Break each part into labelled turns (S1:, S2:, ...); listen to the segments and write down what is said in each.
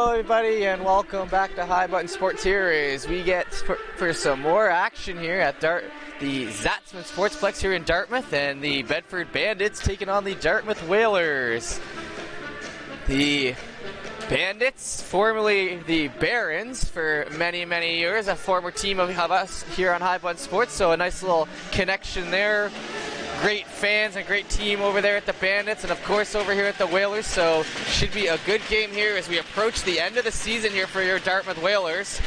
S1: Hello everybody and welcome back to High Button Sports here as we get for some more action here at the Zatzman Sportsplex here in Dartmouth, and the Bedford Bandits taking on the Dartmouth Whalers. The Bandits, formerly the Barons for many, many years, a former team of us here on High Button Sports, so a nice little connection there. Great fans and great team over there at the Bandits, and of course over here at the Whalers, so should be a good game here as we approach the end of the season here for your Dartmouth Whalers.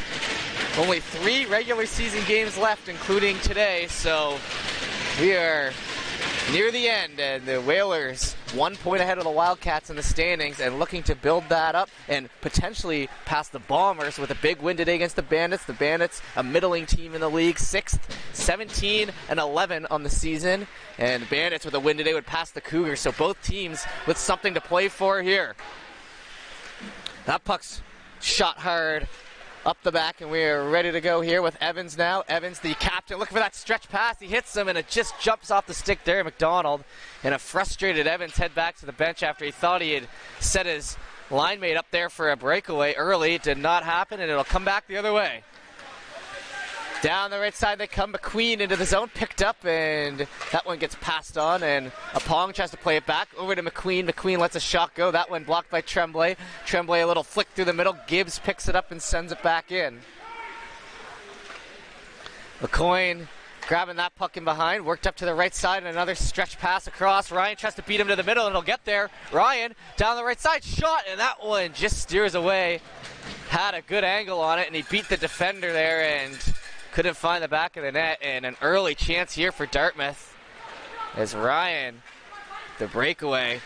S1: Only 3 regular season games left, including today, so we are near the end, and the Whalers 1 point ahead of the Wildcats in the standings and looking to build that up and potentially pass the Bombers with a big win today against the Bandits. The Bandits, a middling team in the league, 6th, 17-11 on the season, and the Bandits with a win today would pass the Cougars, so both teams with something to play for here. That puck's shot hard up the back, and we are ready to go here with Evans now. Evans, the captain, looking for that stretch pass. He hits him, and it just jumps off the stick there. McDonald, and a frustrated Evans head back to the bench after he thought he had set his line mate up there for a breakaway early. It did not happen, and it'll come back the other way. Down the right side they come. McQueen into the zone, picked up, and that one gets passed on, and Apong tries to play it back over to McQueen. McQueen lets a shot go. That one blocked by Tremblay. Tremblay a little flick through the middle. Gibbs picks it up and sends it back in. McCoy grabbing that puck in behind, worked up to the right side, and another stretch pass across. Ryan tries to beat him to the middle, and he'll get there. Ryan down the right side, shot, and that one just steers away. Had a good angle on it, and he beat the defender there, and couldn't find the back of the net, and an early chance here for Dartmouth as Ryan, the breakaway.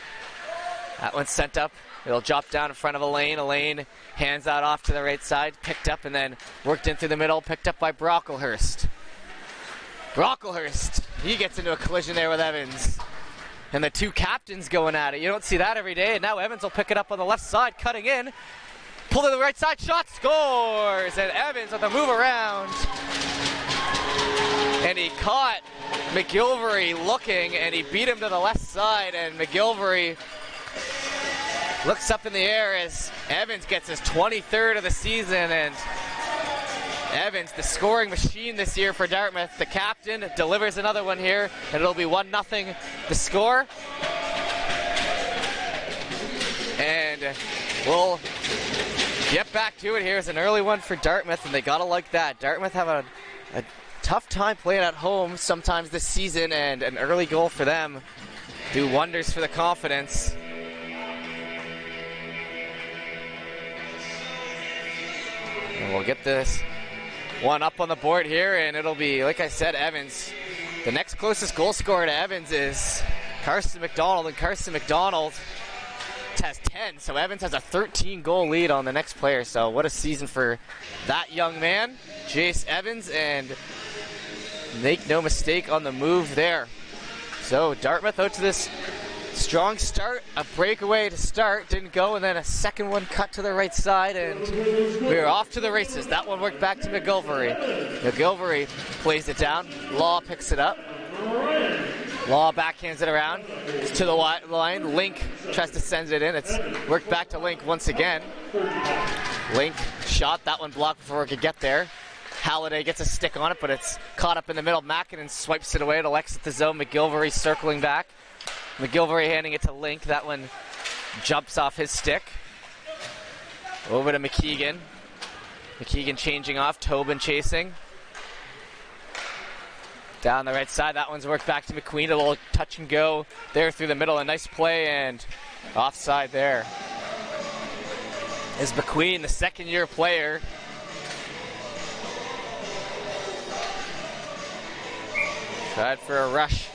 S1: That one's sent up. It'll drop down in front of Elaine. Elaine hands that off to the right side, picked up and then worked in through the middle, picked up by Brocklehurst. Brocklehurst, he gets into a collision there with Evans. And the two captains going at it. You don't see that every day, and now Evans will pick it up on the left side, cutting in. Pull to the right side, shot, scores! And Evans with a move around. And he caught McGilvery looking, and he beat him to the left side, and McGilvery looks up in the air as Evans gets his 23rd of the season, and Evans, the scoring machine this year for Dartmouth, the captain, delivers another one here, and it'll be 1-0 the score. And we'll get back to it here. It's an early one for Dartmouth, and they gotta like that. Dartmouth have a tough time playing at home sometimes this season, and an early goal for them do wonders for the confidence. And we'll get this one up on the board here, and it'll be, like I said, Evans. The next closest goal scorer to Evans is Carson McDonald, and Carson McDonald has 10, so Evans has a 13-goal lead on the next player. So what a season for that young man, Jace Evans, and make no mistake on the move there. So Dartmouth out to this strong start, a breakaway to start, didn't go, and then a second one cut to the right side, and we're off to the races. That one worked back to McGilvery. McGilvery plays it down. Law picks it up. Law backhands it around. It's to the line. Link tries to send it in. It's worked back to Link once again. Link shot. That one blocked before it could get there. Halliday gets a stick on it, but it's caught up in the middle. Mackinnon swipes it away. It'll exit the zone. McGilvery circling back. McGilvery handing it to Link. That one jumps off his stick. Over to McKeegan. McKeegan changing off. Tobin chasing. Down the right side, that one's worked back to McQueen. A little touch and go there through the middle. A nice play, and offside there is McQueen, the second-year player. Tried for a rush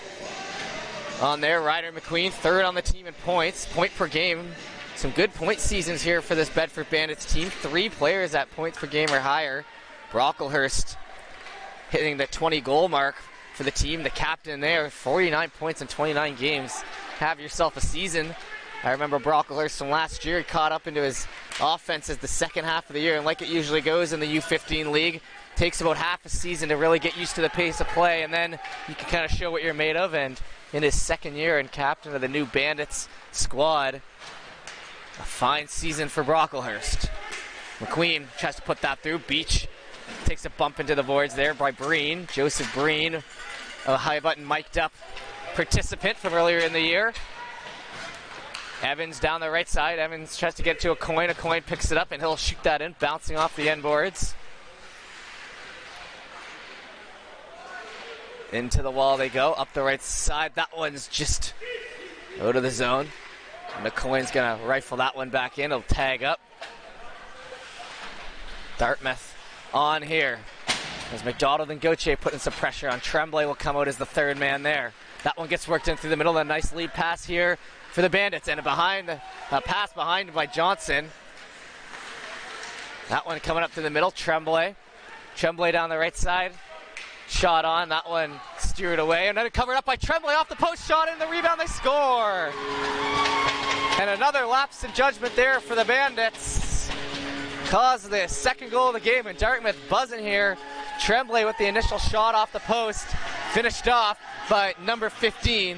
S1: on there. Ryder McQueen, third on the team in points. Point per game. Some good point seasons here for this Bedford Bandits team. 3 players at points per game or higher. Brocklehurst hitting the 20-goal mark for the team, the captain there, 49 points in 29 games. Have yourself a season. I remember Brocklehurst from last year. He caught up into his offense as the second half of the year, and like it usually goes in the U15 league, takes about half a season to really get used to the pace of play, and then you can kind of show what you're made of. And in his second year and captain of the new Bandits squad, a fine season for Brocklehurst. McQueen tries to put that through. Beach takes a bump into the boards there by Breen. Joseph Breen, a high button mic'd up participant from earlier in the year. Evans down the right side. Evans tries to get to a coin. A coin picks it up and he'll shoot that in, bouncing off the end boards. Into the wall they go, up the right side. That one's just out of the zone. McCoy's gonna rifle that one back in. He'll tag up. Dartmouth on here. As McDonald and Gauthier putting some pressure on. Tremblay will come out as the third man there. That one gets worked in through the middle. A nice lead pass here for the Bandits. And a pass behind by Johnson. That one coming up to the middle. Tremblay. Tremblay down the right side. Shot on. That one steered away. And then covered up by Tremblay off the post. Shot in the rebound. They score. And another lapse in judgment there for the Bandits. Caused the second goal of the game, and Dartmouth buzzing here. Tremblay with the initial shot off the post, finished off by number 15,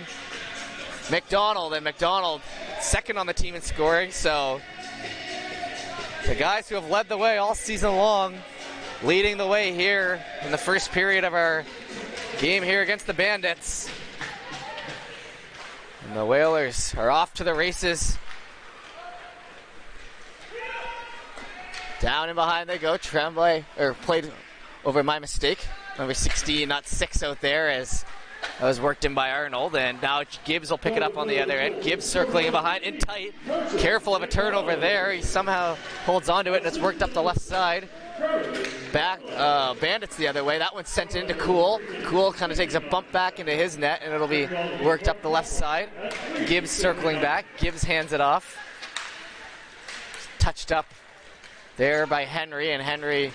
S1: McDonald. And McDonald second on the team in scoring, so the guys who have led the way all season long, leading the way here in the first period of our game here against the Bandits. And the Whalers are off to the races. Down and behind they go. Tremblay, or played over my mistake. Number 16, not 6 out there, as that was worked in by Arnold. And now Gibbs will pick it up on the other end. Gibbs circling in behind, in tight. Careful of a turnover there. He somehow holds onto it, and it's worked up the left side. Back, Bandits the other way. That one's sent into Cool. Cool kind of takes a bump back into his net, and it'll be worked up the left side. Gibbs circling back. Gibbs hands it off. Touched up there by Henry, and Henry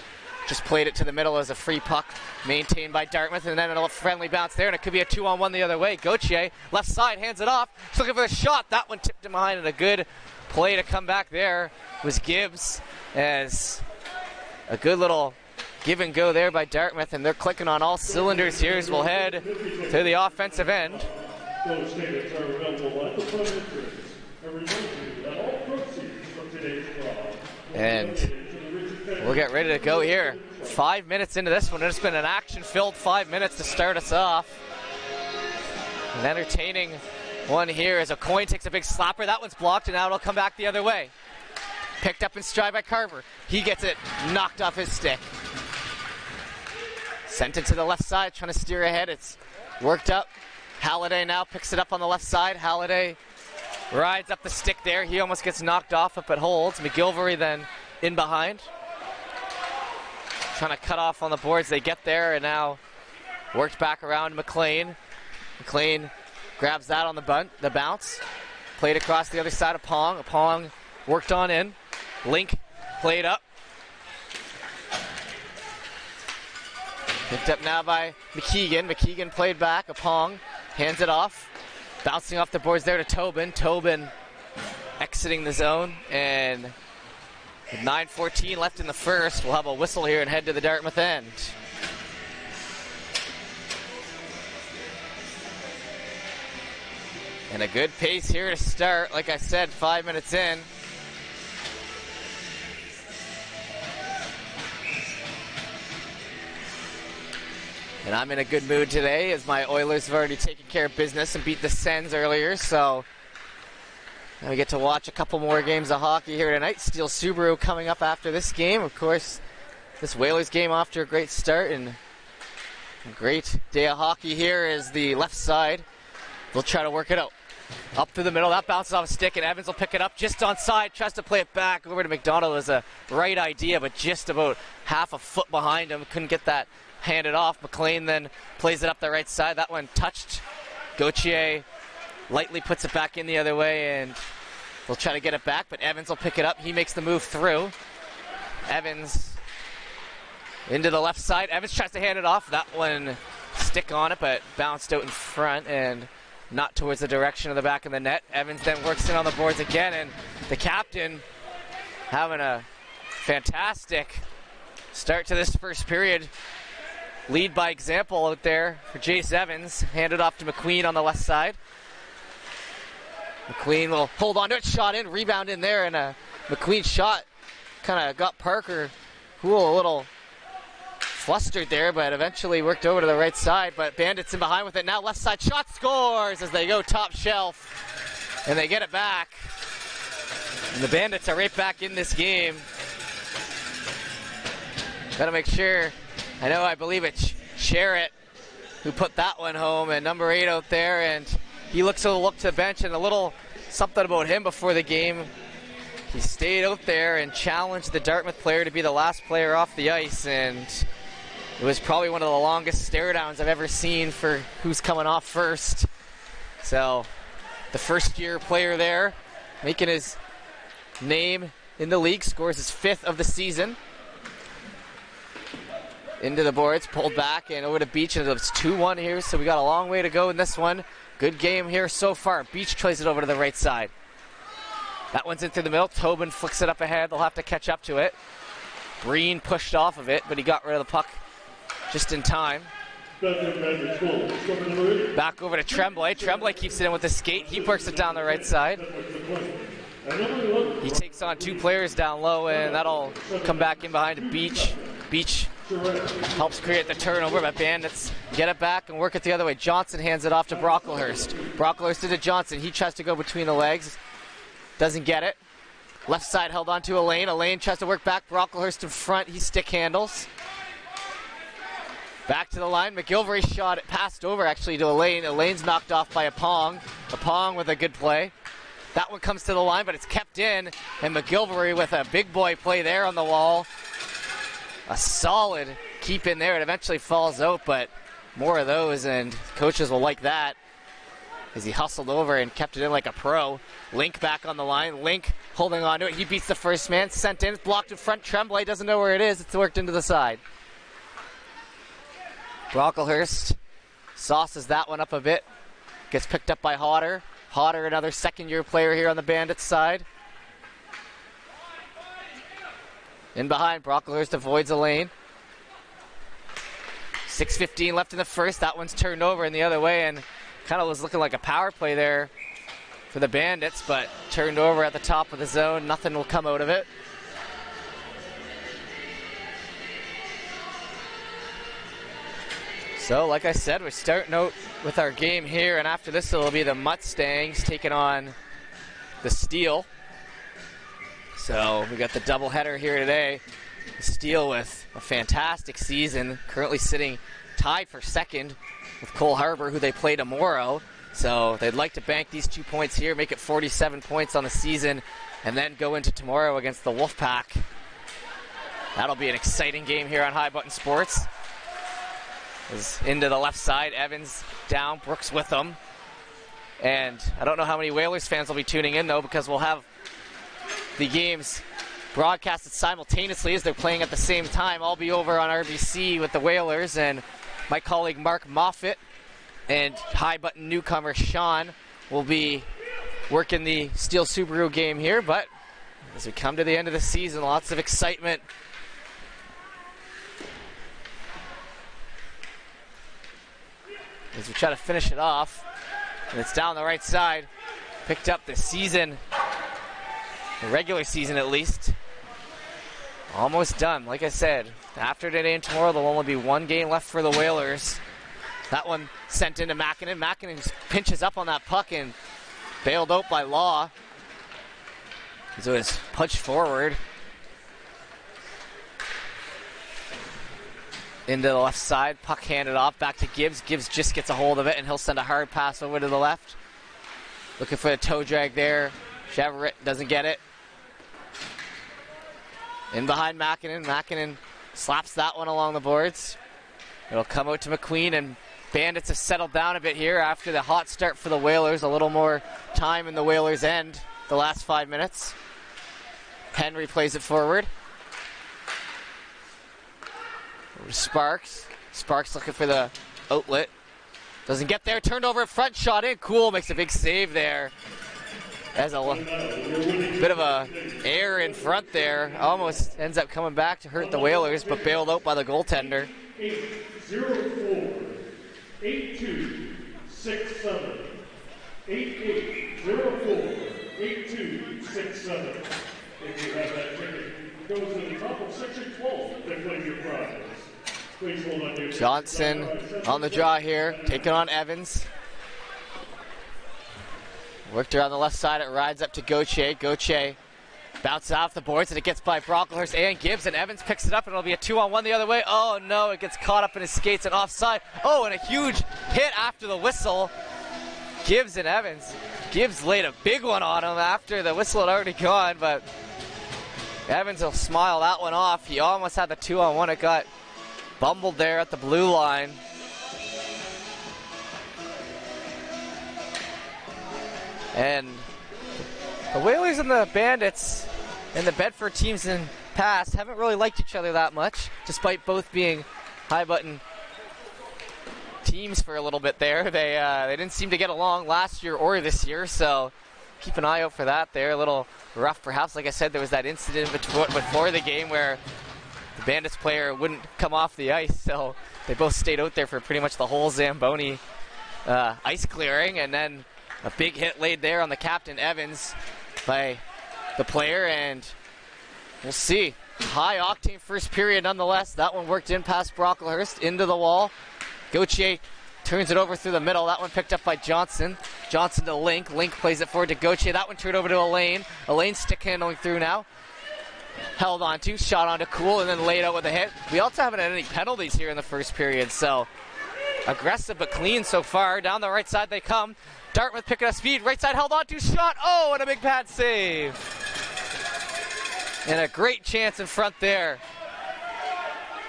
S1: just played it to the middle as a free puck, maintained by Dartmouth, and then a friendly bounce there, and it could be a 2-on-1 the other way. Gauthier, left side, hands it off. He's looking for a shot. That one tipped him behind, and a good play to come back there was Gibbs, as a good little give and go there by Dartmouth, and they're clicking on all cylinders here as we'll head to the offensive end. And we'll get ready to go here. 5 minutes into this one. It's been an action-filled 5 minutes to start us off. An entertaining one here as a coin takes a big slapper. That one's blocked, and now it'll come back the other way. Picked up in stride by Carver. He gets it knocked off his stick. Sent it to the left side, trying to steer ahead. It's worked up. Halliday now picks it up on the left side. Halliday rides up the stick there. He almost gets knocked off, but holds. McGilvery then in behind. Trying to cut off on the boards. They get there, and now worked back around McLean. McLean grabs that on the bounce. Played across the other side of Pong. Pong worked on in. Link played up. Picked up now by McKeegan. McKeegan played back. Pong hands it off. Bouncing off the boards there to Tobin. Tobin exiting the zone, and with 9:14 left in the first, we'll have a whistle here and head to the Dartmouth end. And a good pace here to start. Like I said, 5 minutes in. And I'm in a good mood today, as my Oilers have already taken care of business and beat the Sens earlier, so now we get to watch a couple more games of hockey here tonight. Steel Subaru coming up after this game. Of course, this Whalers game off to a great start, and a great day of hockey here is the left side. They'll try to work it out. Up through the middle, that bounces off a stick, and Evans will pick it up just on side, tries to play it back over to McDonald. As a right idea, but just about half a foot behind him. Couldn't get that handed off. McLean then plays it up the right side. That one touched. Gauthier lightly puts it back in the other way, and they'll try to get it back, but Evans will pick it up. He makes the move through. Evans into the left side. Evans tries to hand it off. That one stick on it, but bounced out in front and not towards the direction of the back of the net. Evans then works in on the boards again, and the captain having a fantastic start to this first period. Lead by example out there for Jace Evans. Handed off to McQueen on the left side. McQueen will hold on to it. Shot in. Rebound in there. And a McQueen shot kind of got Parker Houle a little flustered there, but eventually worked over to the right side. But Bandits in behind with it. Now left side shot, scores as they go top shelf. And they get it back. And the Bandits are right back in this game. Gotta make sure. I believe it's Sherritt who put that one home, and number 8 out there, and he looks to look to the bench, and a little something about him before the game. He stayed out there and challenged the Dartmouth player to be the last player off the ice, and it was probably one of the longest stare downs I've ever seen for who's coming off first. So the first-year player there making his name in the league, scores his 5th of the season. Into the boards, pulled back and over to Beach, and it's 2-1 here, so we got a long way to go in this one. Good game here so far. Beach plays it over to the right side. That one's in through the middle. Tobin flicks it up ahead. They'll have to catch up to it. Breen pushed off of it, but he got rid of the puck just in time. Back over to Tremblay. Tremblay keeps it in with the skate. He works it down the right side. He takes on 2 players down low, and that'll come back in behind to Beach. Beach helps create the turnover, but Bandits get it back and work it the other way. Johnson hands it off to Brocklehurst. Brocklehurst into Johnson. He tries to go between the legs. Doesn't get it. Left side held on to Elaine. Elaine tries to work back. Brocklehurst in front. He stick handles. Back to the line. McGilvery shot it passed over actually to Elaine. Elaine's knocked off by Apong. Apong with a good play. That one comes to the line, but it's kept in. And McGilvery with a big boy play there on the wall. A solid keep in there. It eventually falls out, but more of those, and coaches will like that as he hustled over and kept it in like a pro. Link back on the line. Link holding on to it. He beats the first man. Sent in. It's blocked in front. Tremblay doesn't know where it is. It's worked into the side. Brocklehurst sauces that one up a bit. Gets picked up by Hodder. Hodder, another second-year player here on the Bandits side. In behind, Brocklehurst avoids a lane. 6:15 left in the first. That one's turned over in the other way, and kind of was looking like a power play there for the Bandits, but turned over at the top of the zone. Nothing will come out of it. So, like I said, we're starting out with our game here, and after this it'll be the Mustangs taking on the Steel. So we got the doubleheader here today. The Steel with a fantastic season, currently sitting tied for second with Cole Harbour, who they play tomorrow. So they'd like to bank these 2 points here, make it 47 points on the season, and then go into tomorrow against the Wolfpack. That'll be an exciting game here on High Button Sports. Into the left side, Evans down, Brooks with them. And I don't know how many Whalers fans will be tuning in, though, because we'll have the games broadcasted simultaneously as they're playing at the same time. I'll be over on RBC with the Whalers, and my colleague Mark Moffitt and High Button newcomer Sean will be working the Steel Subaru game here. But as we come to the end of the season, lots of excitement. As we try to finish it off, and it's down the right side. Picked up this season, the regular season at least. Almost done. Like I said, after today and tomorrow, there'll only be 1 game left for the Whalers. That one sent into Makinen. Makinen pinches up on that puck and bailed out by Law. So it's punched forward. Into the left side, puck handed off, back to Gibbs. Gibbs just gets a hold of it, and he'll send a hard pass over to the left. Looking for the toe drag there. Chevrolet doesn't get it. In behind Makinen. Makinen slaps that one along the boards. It'll come out to McQueen, and Bandits have settled down a bit here after the hot start for the Whalers. A little more time in the Whalers' end the last 5 minutes. Henry plays it forward. Sparks. Sparks looking for the outlet. Doesn't get there. Turned over in front. Shot in. Cool makes a big save there. As a bit of a error in front there. Almost ends up coming back to hurt the Whalers, but bailed out by the goaltender.
S2: 8-0-4, 8-2-6-7, 8-8-0-4, 8-2-6-7. If you have that ticket, goes to the top of section 12. They claim your prize. Please hold on to your
S1: Johnson on the draw here, taking on Evans. Worked around the left side, it rides up to Gauthier. Gauthier bounces off the boards and it gets by Brocklehurst and Gibbs, and Evans picks it up and it'll be a 2-on-1 the other way. Oh no, it gets caught up in his skates and offside. Oh, and a huge hit after the whistle. Gibbs and Evans. Gibbs laid a big one on him after the whistle had already gone, but Evans will smile that one off. He almost had the 2-on-1. It got bumbled there at the blue line. And the Whalers and the Bandits and the Bedford teams in past haven't really liked each other that much, despite both being high button teams for a little bit there. They didn't seem to get along last year or this year, so keep an eye out for that there. A little rough perhaps. Like I said, there was that incident before the game where the Bandits player wouldn't come off the ice, so they both stayed out there for pretty much the whole Zamboni ice clearing, and then a big hit laid there on the captain, Evans, by the player, and we'll see. High octane first period nonetheless. That one worked in past Brocklehurst into the wall. Gauthier turns it over through the middle. That one picked up by Johnson. Johnson to Link. Link plays it forward to Gauthier. That one turned over to Elaine. Elaine stick handling through now. Held on to, shot on to Cool, and then laid out with a hit. We also haven't had any penalties here in the first period, so aggressive but clean so far. Down the right side they come. Dartmouth picking up speed. Right side held on to, shot. Oh, and a big pad save. And a great chance in front there.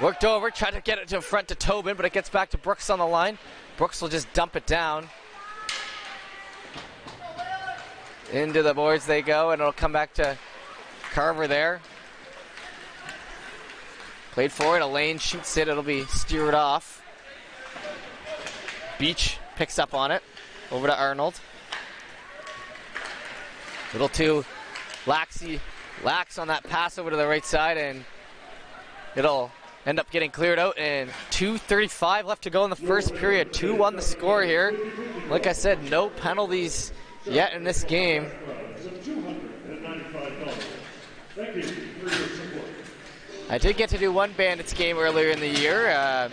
S1: Worked over, tried to get it to front to Tobin, but it gets back to Brooks on the line. Brooks will just dump it down. Into the boards they go, and it'll come back to Carver there. Played forward, Elaine shoots it, it'll be steered off. Beach picks up on it. Over to Arnold. Little too lax on that pass over to the right side, and it'll end up getting cleared out, and 2:35 left to go in the first period. 2-1 the score here. Like I said, no penalties yet in this game. I did get to do one Bandits game earlier in the year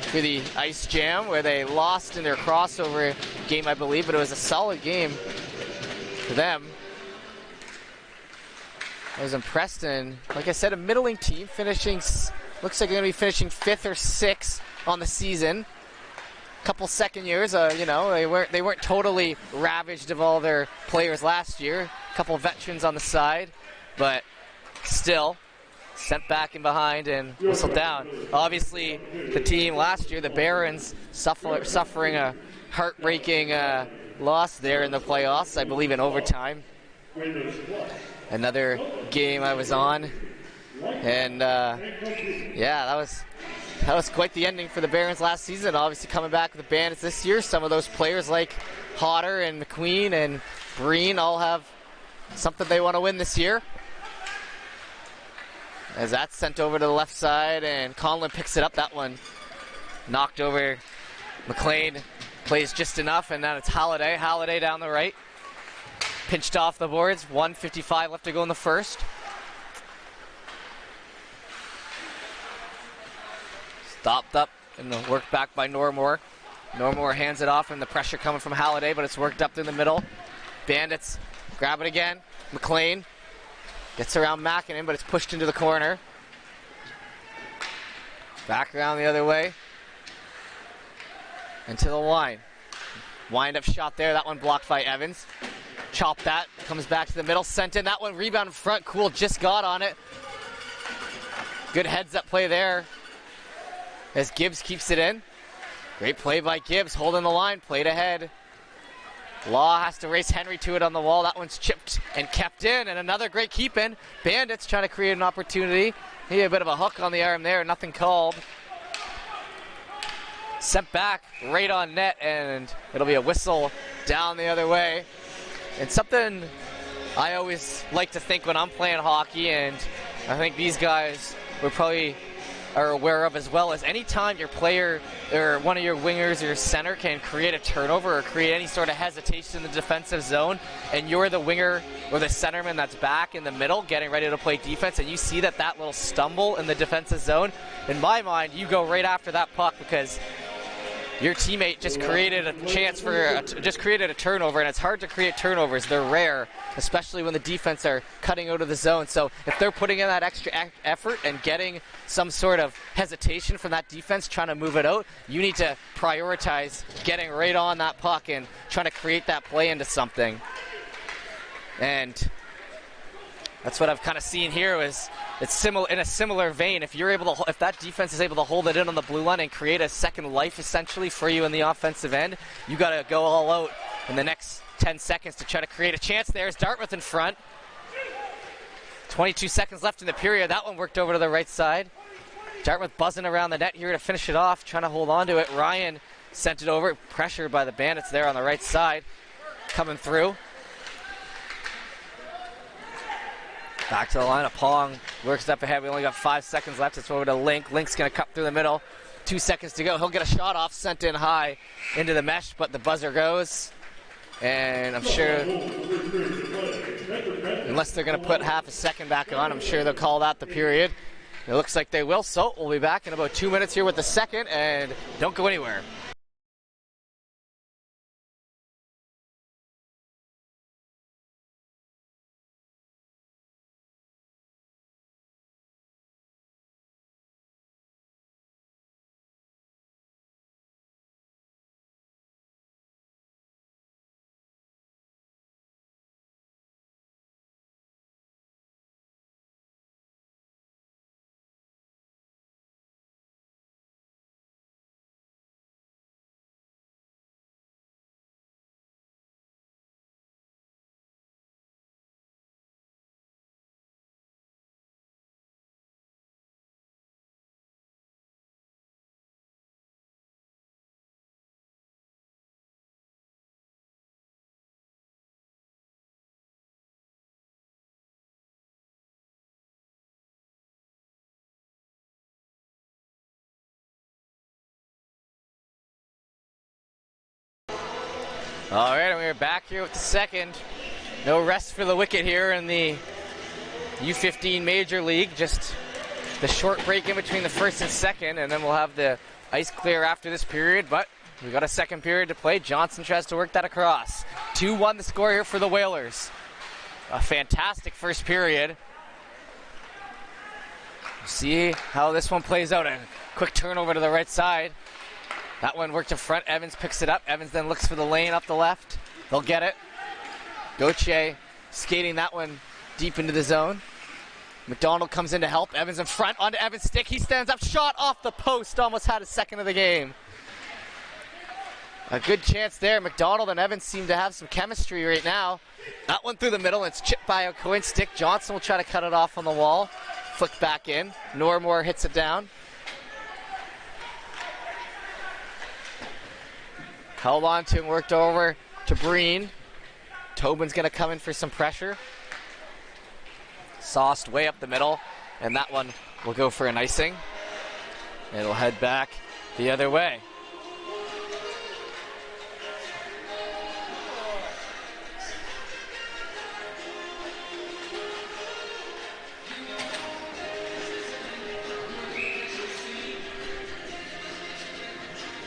S1: for the Ice Jam, where they lost in their crossover game, I believe, but it was a solid game for them. I was impressed, and like I said, a middling team finishing, looks like they're going to be finishing 5th or 6th on the season. Couple second years, you know, they weren't totally ravaged of all their players last year. Couple veterans on the side, but still sent back in behind and whistled down. Obviously, the team last year, the Barons, suffering a heartbreaking loss there in the playoffs, I believe in overtime. Another game I was on, and yeah, that was quite the ending for the Barons last season. Obviously, coming back with the Bandits this year, some of those players like Hodder and McQueen and Breen all have something they want to win this year. As that's sent over to the left side, and Conlon picks it up. That one knocked over. McLean plays just enough, and then it's Halliday. Halliday down the right. Pinched off the boards. 1:55 left to go in the first. Stopped up and worked back by Normore. Normore hands it off, and the pressure coming from Halliday, but it's worked up in the middle. Bandits grab it again. McLean gets around Mackinnon, but it's pushed into the corner. Back around the other way. Into the line. Wind-up shot there. That one blocked by Evans. Chop that. Comes back to the middle. Sent in. That one rebound in front. Cool just got on it. Good heads-up play there as Gibbs keeps it in. Great play by Gibbs. Holding the line. Played ahead. Law has to race Henry to it on the wall. That one's chipped and kept in, and another great keep in. Bandits trying to create an opportunity. He had a bit of a hook on the arm there, nothing called. Sent back right on net, and it'll be a whistle down the other way. And something I always like to think when I'm playing hockey, and I think these guys would probably are aware of as well, is anytime your player or one of your wingers or your center can create a turnover or create any sort of hesitation in the defensive zone, and you're the winger or the centerman that's back in the middle getting ready to play defense, and you see that little stumble in the defensive zone, in my mind, you go right after that puck, because your teammate just created a chance for just created a turnover, and it's hard to create turnovers. They're rare, especially when the defense are cutting out of the zone. So if they're putting in that extra effort and getting some sort of hesitation from that defense trying to move it out, you need to prioritize getting right on that puck and trying to create that play into something. And that's what I've kind of seen here. Is it's similar in a similar vein. If that defense is able to hold it in on the blue line and create a second life essentially for you in the offensive end, you got to go all out in the next 10 seconds to try to create a chance. There's Dartmouth in front. 22 seconds left in the period. That one worked over to the right side. Dartmouth buzzing around the net here to finish it off, trying to hold on to it. Ryan sent it over, pressured by the Bandits there on the right side, coming through. Back to the line of Pong, works up ahead. We only got 5 seconds left. It's over to Link. Link's going to cut through the middle. 2 seconds to go. He'll get a shot off, sent in high into the mesh, but the buzzer goes. And I'm sure, unless they're going to put half a second back on, I'm sure they'll call that the period. It looks like they will, so we'll be back in about 2 minutes here with the second, and don't go anywhere. All right, and we're back here with the second. No rest for the wicket here in the U15 Major League. Just the short break in between the first and second, and then we'll have the ice clear after this period. But we've got a second period to play. Johnson tries to work that across. 2-1 the score here for the Whalers. A fantastic first period. See how this one plays out. A quick turnover to the right side. That one worked in front. Evans picks it up. Evans then looks for the lane up the left. They'll get it. Gauthier skating that one deep into the zone. McDonald comes in to help. Evans in front onto Evans' stick. He stands up. Shot off the post. Almost had a second of the game. A good chance there. McDonald and Evans seem to have some chemistry right now. That one through the middle. It's chipped by a coin stick. Johnson will try to cut it off on the wall. Flick back in. Normore hits it down. Held on to and worked over to Breen. Tobin's going to come in for some pressure. Sauced way up the middle, and that one will go for an icing. It'll head back the other way.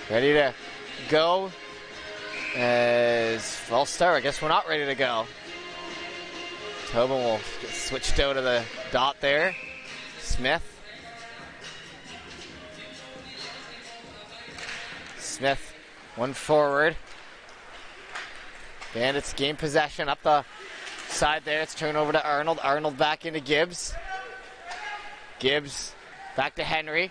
S1: Ready to go as false start. I guess we're not ready to go. Tobin will get switched out of the dot there. Smith. Smith, one forward. Bandits gain possession up the side there. It's turned over to Arnold. Arnold back into Gibbs. Gibbs back to Henry.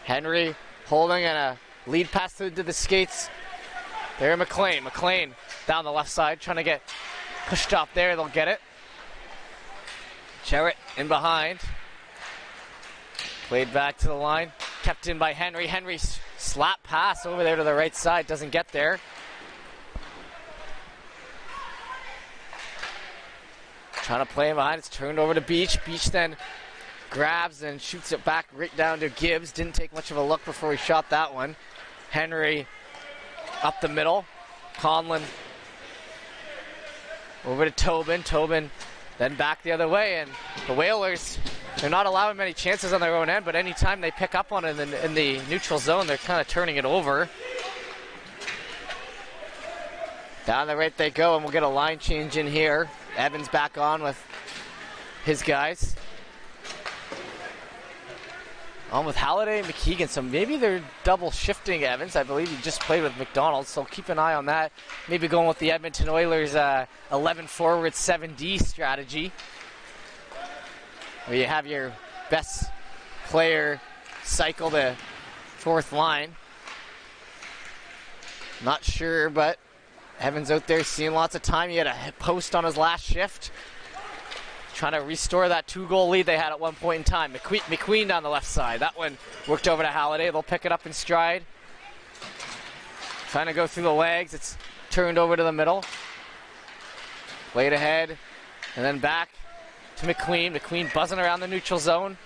S1: Henry holding and a lead pass to the skates. There, McLean. McLean down the left side, trying to get pushed up there. They'll get it. Jarrett in behind. Played back to the line. Kept in by Henry. Henry's slap pass over there to the right side. Doesn't get there. Trying to play him behind. It's turned over to Beach. Beach then grabs and shoots it back right down to Gibbs. Didn't take much of a look before he shot that one. Henry up the middle. Conlon over to Tobin. Tobin then back the other way, and the Whalers, they're not allowing many chances on their own end, but anytime they pick up on it in the neutral zone, they're kind of turning it over. Down the right they go, and we'll get a line change in here. Evans back on with his guys. On with Halliday and McKeegan, so maybe they're double shifting Evans. I believe he just played with McDonald, so keep an eye on that. Maybe going with the Edmonton Oilers 11 forward 7D strategy, where you have your best player cycle the fourth line. Not sure, but Evans out there seeing lots of time. He had a post on his last shift, trying to restore that 2-goal lead they had at one point in time. McQueen down the left side. That one worked over to Halliday. They'll pick it up in stride. Trying to go through the legs. It's turned over to the middle. Played ahead. And then back to McQueen. McQueen buzzing around the neutral zone.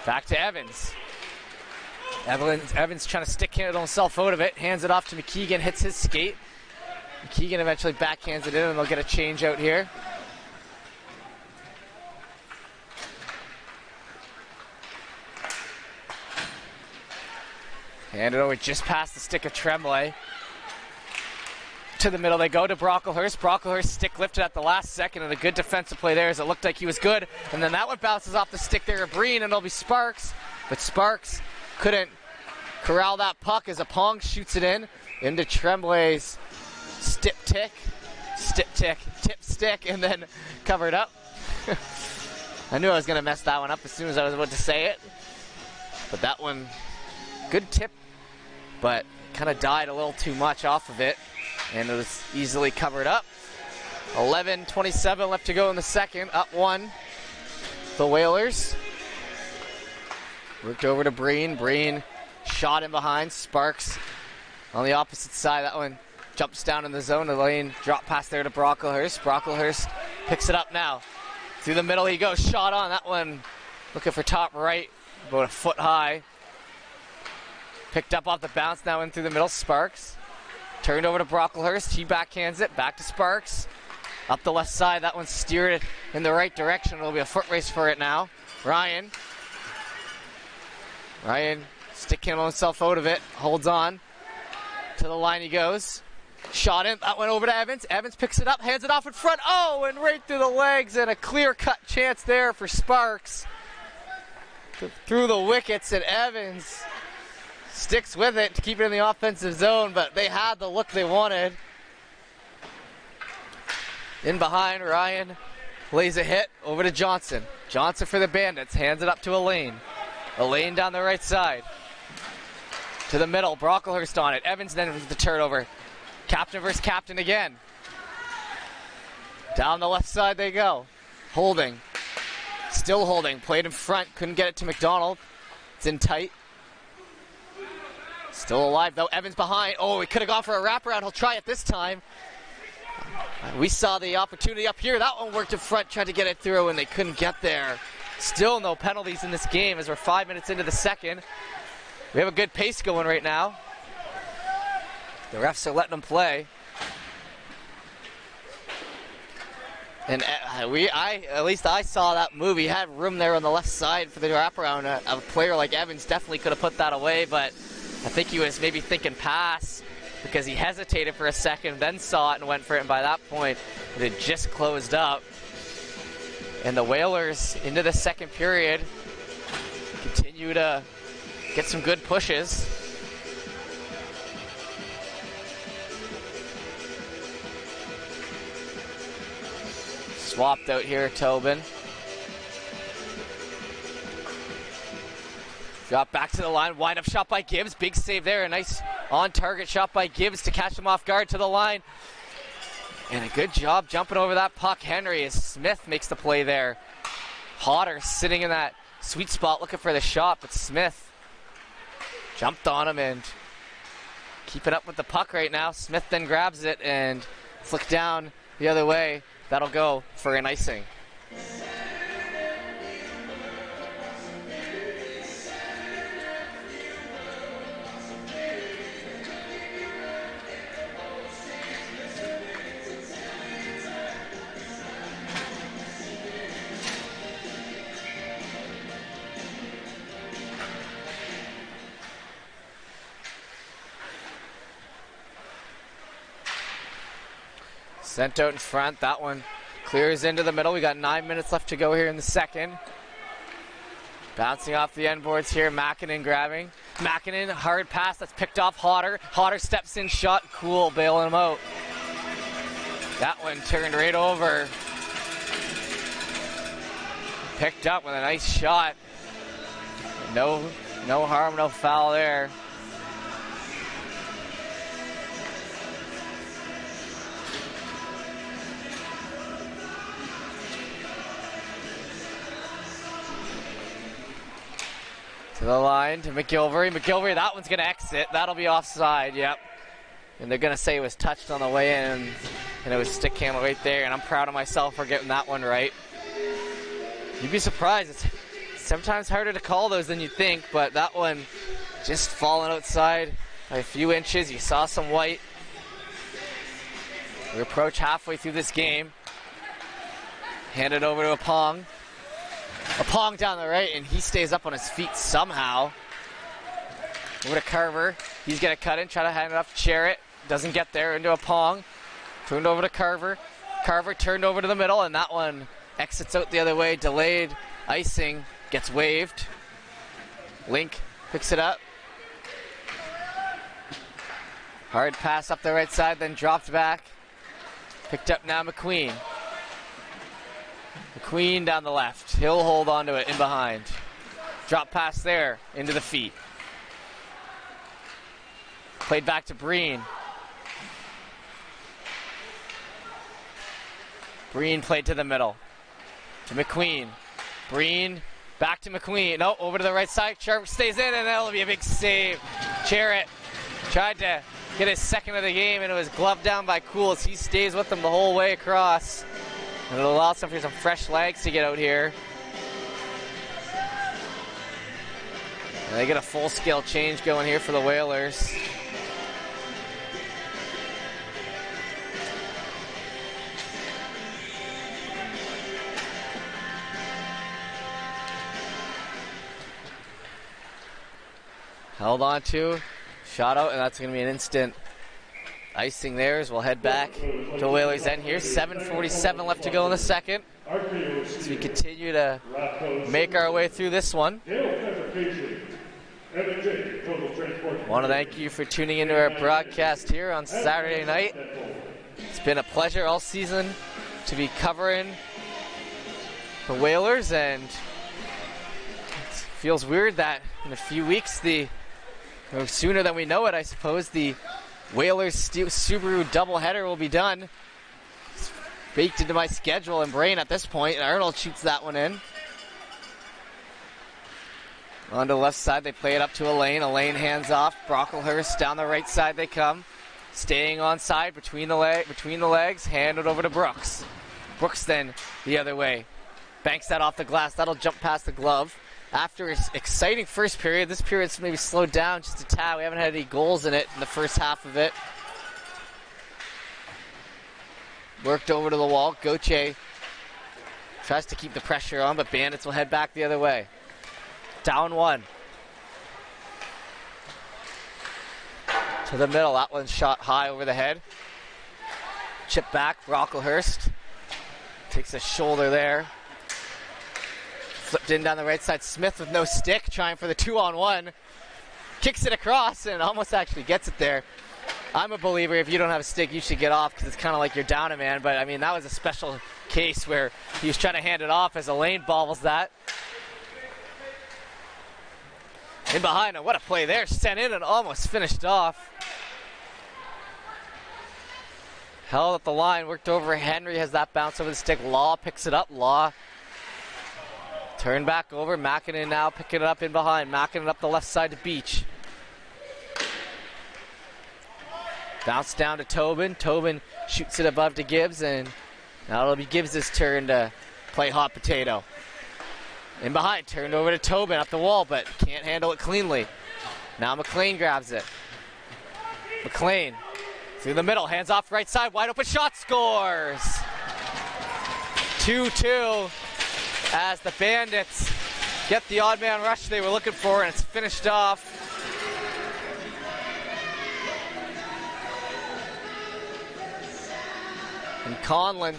S1: Back to Evans. Evans trying to stick himself out of it. Hands it off to McKeegan. Hits his skate. McKeegan eventually backhands it in, and they'll get a change out here. Hand it over just past the stick of Tremblay. To the middle they go to Brocklehurst. Brocklehurst stick lifted at the last second, and a good defensive play there as it looked like he was good. And then that one bounces off the stick there of Breen, and it'll be Sparks. But Sparks couldn't corral that puck as Apong shoots it in into Tremblay's tip stick, and then covered up. I knew I was going to mess that one up as soon as I was about to say it. But that one, good tip, but kind of died a little too much off of it, and it was easily covered up. 11:27 left to go in the second, up 1. The Whalers. Worked over to Breen. Breen shot in behind. Sparks on the opposite side. That one jumps down in the zone. The lane drop pass there to Brocklehurst. Brocklehurst picks it up now. Through the middle he goes. Shot on. That one looking for top right. About a foot high. Picked up off the bounce. Now in through the middle. Sparks. Turned over to Brocklehurst. He backhands it. Back to Sparks. Up the left side. That one steered it in the right direction. It'll be a foot race for it now. Ryan sticking himself out of it. Holds on. To the line he goes. Shot in. That went over to Evans. Evans picks it up. Hands it off in front. Oh, and right through the legs. And a clear-cut chance there for Sparks. Through the wickets, and Evans sticks with it to keep it in the offensive zone, but they had the look they wanted. In behind, Ryan lays a hit over to Johnson. Johnson for the Bandits. Hands it up to Elaine. Elaine down the right side. To the middle. Brocklehurst on it. Evans then with the turnover. Captain versus captain again. Down the left side they go. Holding. Still holding. Played in front. Couldn't get it to McDonald. It's in tight. Still alive though. Evans behind. Oh, he could have gone for a wraparound. He'll try it this time. We saw the opportunity up here. That one worked in front. Tried to get it through and they couldn't get there. Still no penalties in this game as we're 5 minutes into the second. We have a good pace going right now. The refs are letting them play. And at least I saw that move. He had room there on the left side for the wraparound. A player like Evans definitely could have put that away, but I think he was maybe thinking pass because he hesitated for a second, then saw it and went for it, and by that point, it had just closed up. And the Whalers, into the second period, continue to get some good pushes. Swapped out here, Tobin. Got back to the line, wind-up shot by Gibbs. Big save there, a nice on-target shot by Gibbs to catch him off guard to the line. And a good job jumping over that puck, Henry, as Smith makes the play there. Hodder sitting in that sweet spot looking for the shot, but Smith jumped on him and keeping up with the puck right now. Smith then grabs it and flicked down the other way. That'll go for an icing. Sent out in front. That one clears into the middle. We got 9 minutes left to go here in the second. Bouncing off the end boards here. Makinen grabbing. Makinen, hard pass. That's picked off Hodder. Hodder steps in, shot. Cool, bailing him out. That one turned right over. Picked up with a nice shot. No harm, no foul there. To the line, to McGilvery. McGilvery, that one's going to exit. That'll be offside, yep. And they're going to say it was touched on the way in, and it was stick handle right there, and I'm proud of myself for getting that one right. You'd be surprised. It's sometimes harder to call those than you think, but that one just falling outside by a few inches. You saw some white. We approach halfway through this game. Hand it over to Apong. Apong down the right, and he stays up on his feet somehow. Over to Carver. He's going to cut in, try to hand it off to Charrett. Doesn't get there, into Apong. Turned over to Carver. Carver turned over to the middle, and that one exits out the other way. Delayed icing, gets waved. Link picks it up. Hard pass up the right side, then dropped back. Picked up now McQueen. McQueen down the left. He'll hold on to it in behind. Drop pass there, into the feet. Played back to Breen. Breen played to the middle. To McQueen. Breen, back to McQueen. No, over to the right side. Sharp stays in, and that'll be a big save. Charrett tried to get his second of the game, and it was gloved down by Cools. He stays with them the whole way across. And it'll allow some fresh legs to get out here. And they get a full-scale change going here for the Whalers. Held on to, shot out, and that's going to be an instant icing there as we'll head back to Whalers End here. 7:47 left to go in the second. As we continue to make our way through this one. Want to thank you for tuning into our broadcast here on Saturday night. It's been a pleasure all season to be covering the Whalers, and it feels weird that in a few weeks, or sooner than we know it, I suppose, the Whalers Subaru doubleheader will be done. It's baked into my schedule and brain at this point, and Arnold shoots that one in. On the left side, they play it up to Elaine. Elaine hands off. Brocklehurst down the right side they come. Staying on side between the legs, hand it over to Brooks. Brooks then the other way. Banks that off the glass. That'll jump past the glove. After an exciting first period, this period's maybe slowed down just a tad. We haven't had any goals in it in the first half of it. Worked over to the wall. Gauthier tries to keep the pressure on, but Bandits will head back the other way. Down one. To the middle. That one's shot high over the head. Chip back. Brocklehurst takes a shoulder there. Flipped in down the right side. Smith with no stick, trying for the 2-on-1. Kicks it across and almost actually gets it there. I'm a believer if you don't have a stick, you should get off because it's kind of like you're down a man. But, I mean, that was a special case where he was trying to hand it off as Elaine bobbles that. In behind him, what a play there. Sent in and almost finished off. Held at the line, worked over. Henry has that bounce over the stick. Law picks it up. Law turn back over. Makinen now picking it up in behind. Makinen up the left side to Beach. Bounce down to Tobin. Tobin shoots it above to Gibbs, and now it'll be Gibbs' turn to play hot potato. In behind, turned over to Tobin up the wall, but can't handle it cleanly. Now McLean grabs it. McLean through the middle, hands off right side, wide open shot, scores! 2-2 as the Bandits get the odd man rush they were looking for, and it's finished off. And Conlon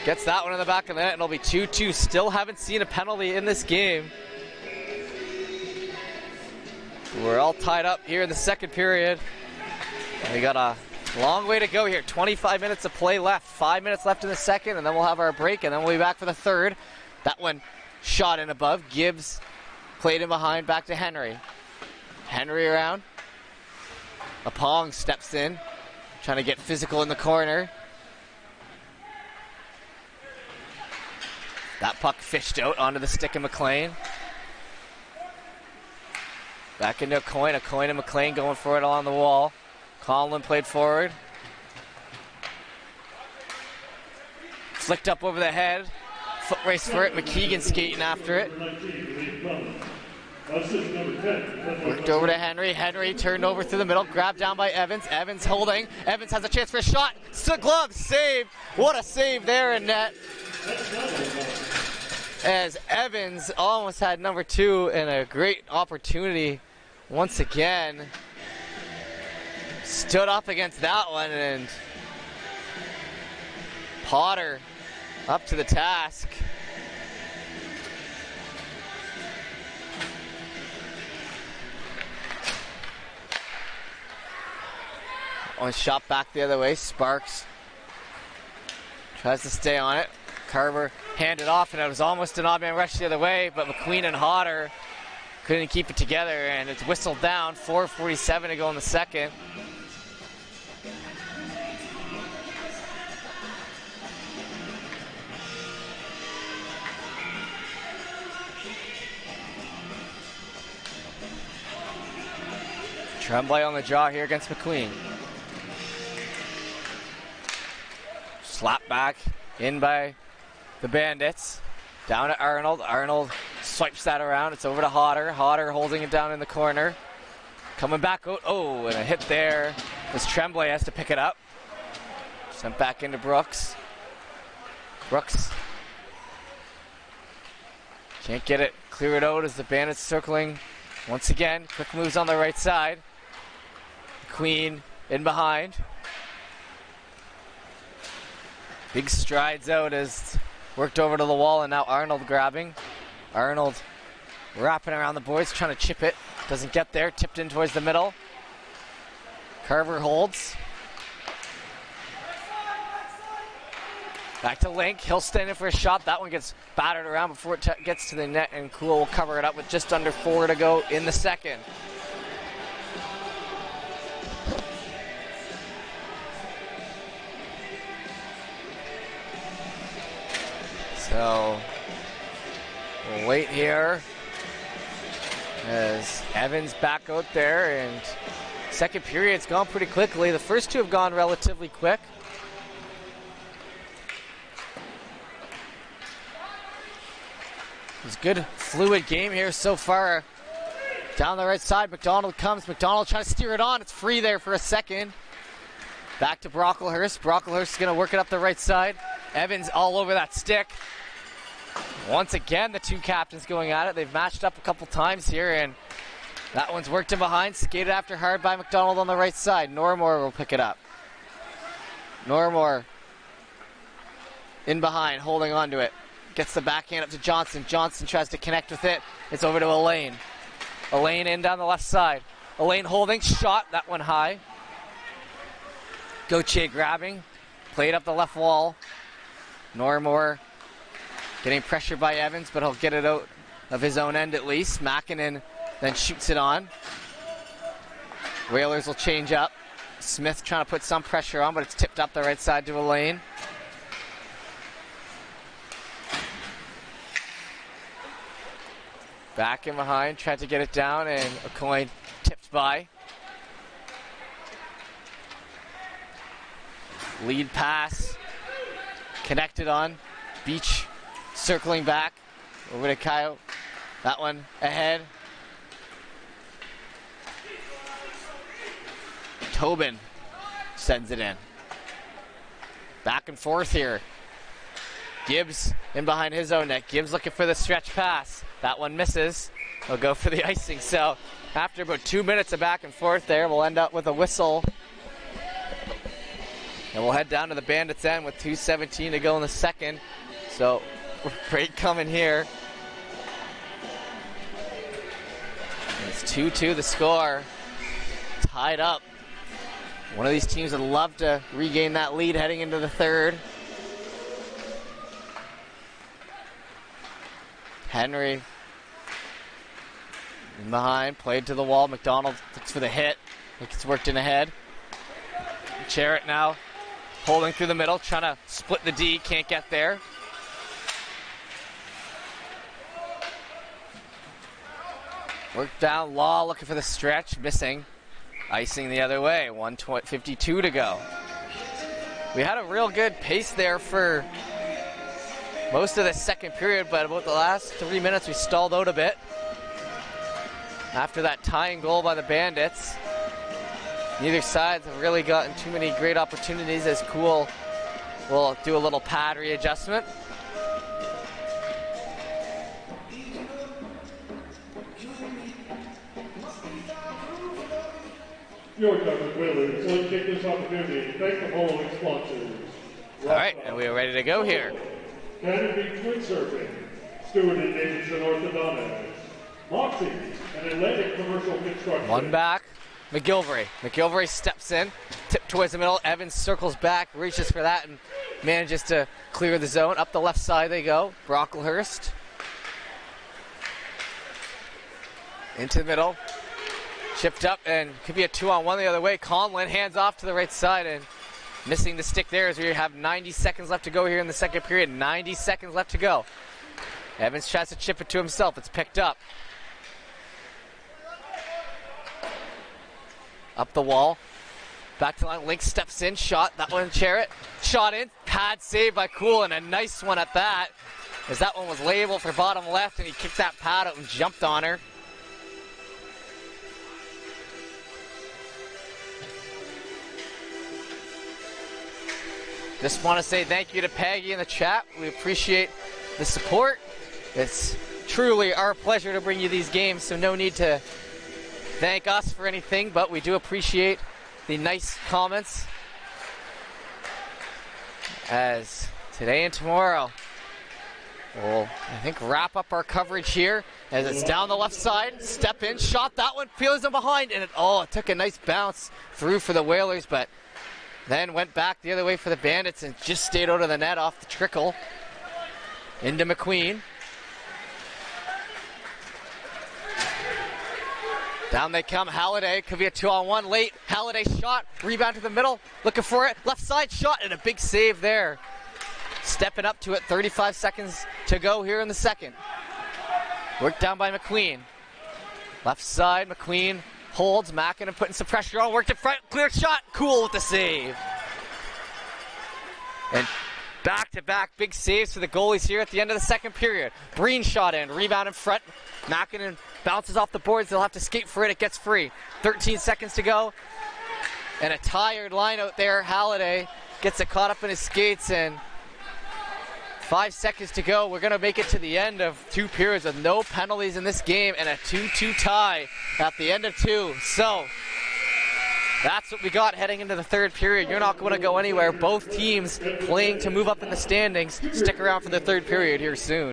S1: gets that one in the back of the net, and it'll be 2-2. Still haven't seen a penalty in this game. We're all tied up here in the second period. We got a long way to go here. 25 minutes of play left. 5 minutes left in the second, and then we'll have our break, and then we'll be back for the third. That one shot in above. Gibbs played in behind, back to Henry. Henry around. Apong steps in, trying to get physical in the corner. That puck fished out onto the stick of McLean. Back into Coyne and McLean going for it along the wall. Conlon played forward. Flicked up over the head. Foot race for it. McKeegan skating after it. Worked over to Henry. Henry turned over through the middle. Grabbed down by Evans. Evans holding. Evans has a chance for a shot. Glove save. What a save there in net. As Evans almost had number 2 and a great opportunity once again. Stood up against that one, and Potter up to the task. One shot back the other way. Sparks tries to stay on it. Carver handed off, and it was almost an odd man rush the other way, but McQueen and Hodder couldn't keep it together, and it's whistled down. 4:47 to go in the second. Tremblay on the draw here against McQueen. Slap back in by the Bandits. Down to Arnold. Arnold swipes that around. It's over to Hodder. Hodder holding it down in the corner. Coming back out. Oh, and a hit there as Tremblay has to pick it up. Sent back into Brooks. Brooks can't get it. Clear it out as the Bandits circling once again. Quick moves on the right side. Queen in behind. Big strides out as worked over to the wall, and now Arnold grabbing. Arnold wrapping around the boards, trying to chip it. Doesn't get there. Tipped in towards the middle. Carver holds. Back to Link. He'll stand in for a shot. That one gets battered around before it gets to the net, and Cool will cover it up with just under 4 to go in the second. So we'll wait here as Evans back out there, and second period's gone pretty quickly. The first two have gone relatively quick. It's a good fluid game here so far. Down the right side, McDonald comes. McDonald trying to steer it on. It's free there for a second. Back to Brocklehurst. Brocklehurst is going to work it up the right side. Evans all over that stick. Once again, the two captains going at it. They've matched up a couple times here, and that one's worked in behind. Skated after hard by McDonald on the right side. Normore will pick it up. Normore in behind, holding on to it. Gets the backhand up to Johnson. Johnson tries to connect with it. It's over to Elaine. Elaine in down the left side. Elaine holding, shot, that one high. Gauthier grabbing, played up the left wall. Normore getting pressured by Evans, but he'll get it out of his own end at least. Makinen then shoots it on. Whalers will change up. Smith trying to put some pressure on, but it's tipped up the right side to Elaine. Back in behind, tried to get it down, and a coin tipped by. Lead pass, connected on. Beach circling back, over to Kyle. That one ahead. Tobin sends it in. Back and forth here. Gibbs in behind his own net. Gibbs looking for the stretch pass. That one misses. He'll go for the icing. So after about 2 minutes of back and forth there, we'll end up with a whistle. And we'll head down to the Bandits end with 2:17 to go in the second. So, break coming here. It's 2-2 the score. Tied up. One of these teams would love to regain that lead heading into the third. Henry in behind, played to the wall. McDonald looks for the hit. It's worked in ahead. Jarrett now holding through the middle, trying to split the D, can't get there. Work down, Law looking for the stretch, missing. Icing the other way, 1:52 to go. We had a real good pace there for most of the second period, but about the last 3 minutes we stalled out a bit. After that tying goal by the Bandits, neither sides have really gotten too many great opportunities as Cool will do a little pad readjustment.
S2: Your Dartmouth Whalers will take this opportunity to thank the following sponsors.
S1: All right, and we are ready to go here.
S2: Cannon Beach Windsurfing, Stewart and Davidson Orthodontics, Moxie, and Atlantic Commercial Construction.
S1: One back, McGilvery. McGilvery steps in, tip towards the middle. Evans circles back, reaches for that, and manages to clear the zone. Up the left side they go. Brocklehurst into the middle. Chipped up, and could be a 2-on-1 the other way. Conlon hands off to the right side, and missing the stick there as we have 90 seconds left to go here in the second period. 90 seconds left to go. Evans tries to chip it to himself. It's picked up. Up the wall. Back to line. Link steps in. Shot. That one, Jarrett. Shot in. Pad saved by Cool, and a nice one at that. As that one was labeled for bottom left, and he kicked that pad out and jumped on her. Just want to say thank you to Peggy in the chat. We appreciate the support. It's truly our pleasure to bring you these games, so no need to thank us for anything, but we do appreciate the nice comments. As today and tomorrow, we'll, I think, wrap up our coverage here as it's down the left side. Step in, shot that one, peels him behind, and it took a nice bounce through for the Whalers, but then went back the other way for the Bandits and just stayed out of the net off the trickle. Into McQueen. Down they come, Halliday. Could be a 2-on-1 late. Halliday shot, rebound to the middle, looking for it. Left side shot, and a big save there. Stepping up to it, 35 seconds to go here in the second. Worked down by McQueen. Left side, McQueen holds. Mackinnon putting some pressure on. Worked in front. Clear shot. Cool with the save. And back-to-back big saves for the goalies here at the end of the second period. Breen shot in. Rebound in front. Mackinnon bounces off the boards. They'll have to skate for it. It gets free. 13 seconds to go. And a tired line out there. Halliday gets it caught up in his skates, and 5 seconds to go. We're going to make it to the end of two periods with no penalties in this game and a 2-2 tie at the end of two. So that's what we got heading into the third period. You're not going to go anywhere. Both teams playing to move up in the standings. Stick around for the third period here soon.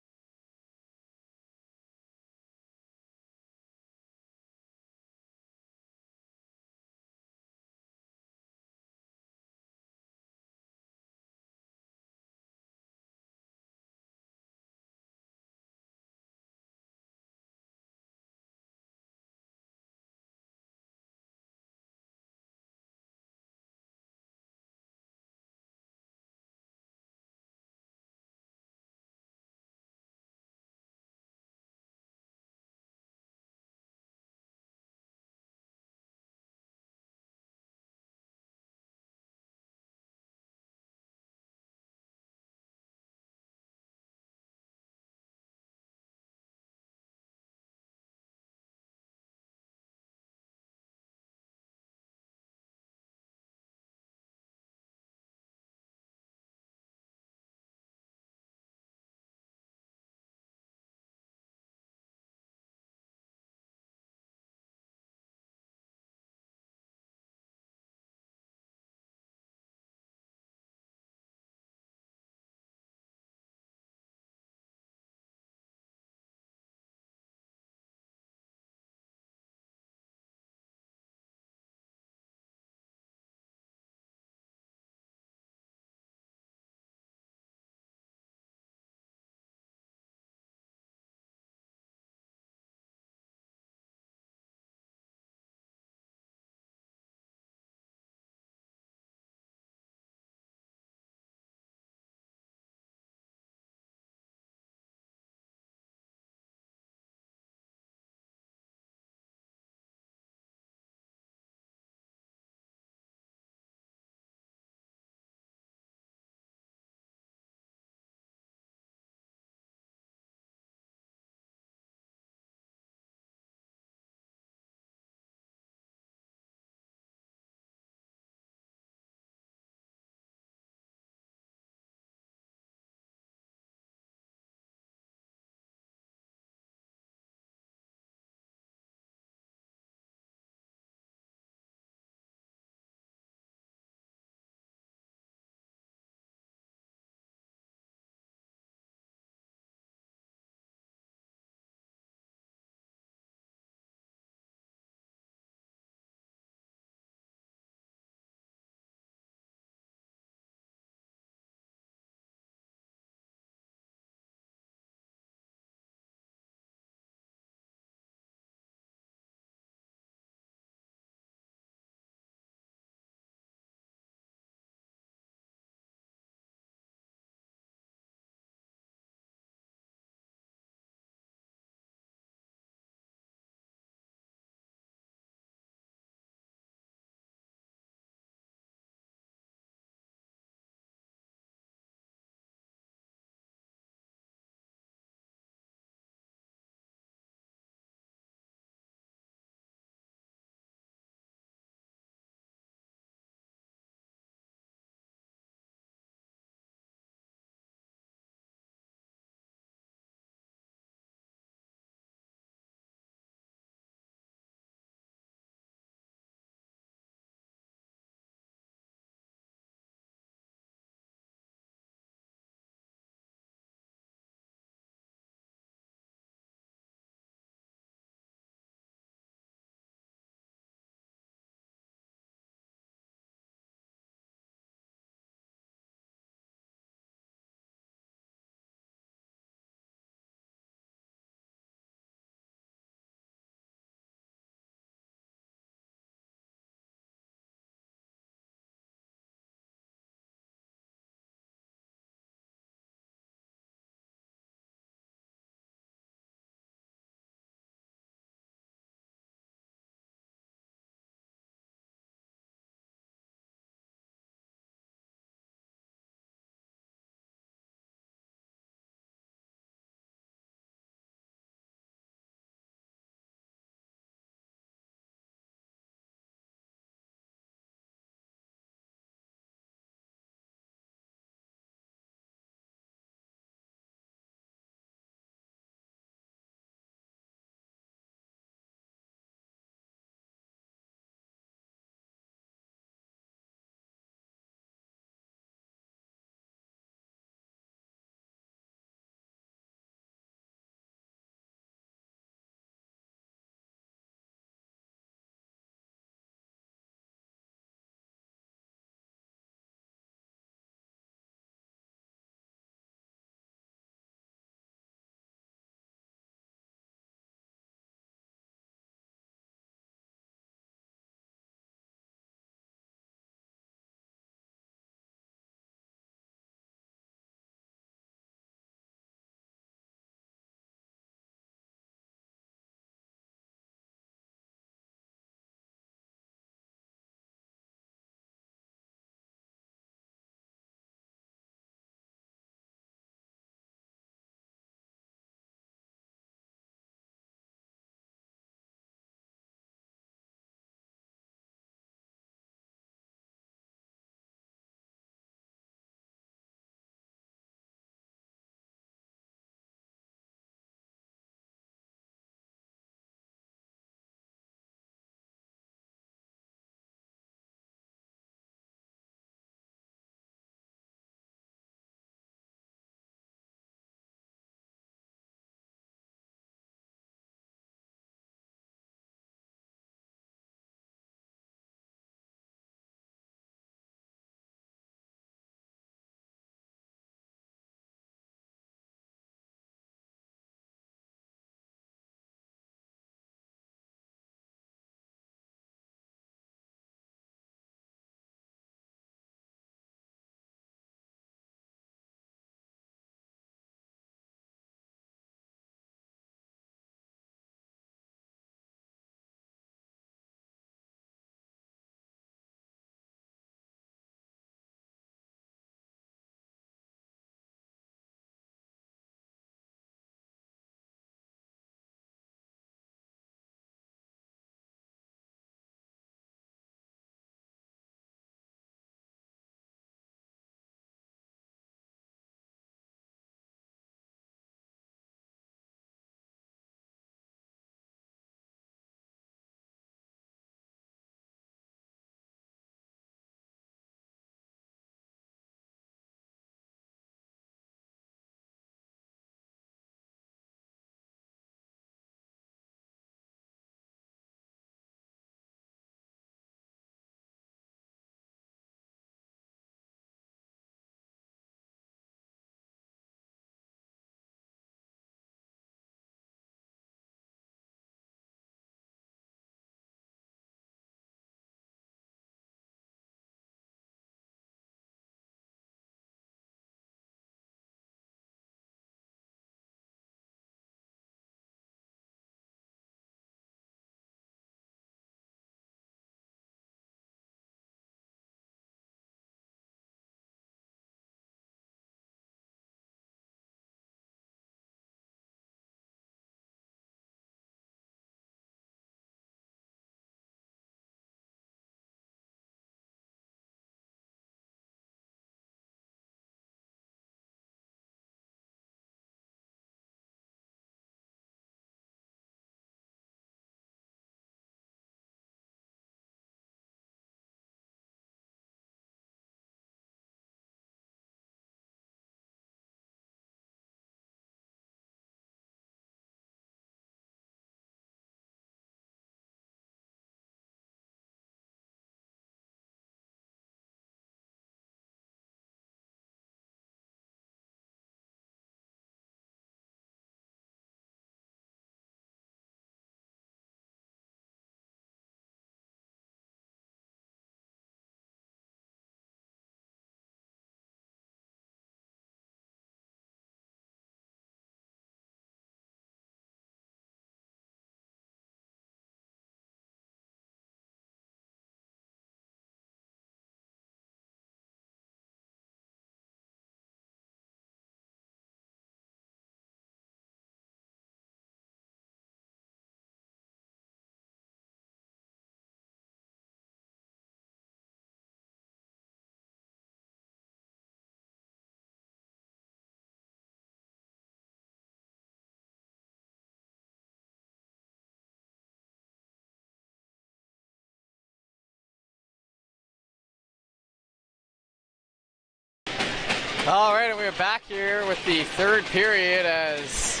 S1: All right, and we're back here with the third period as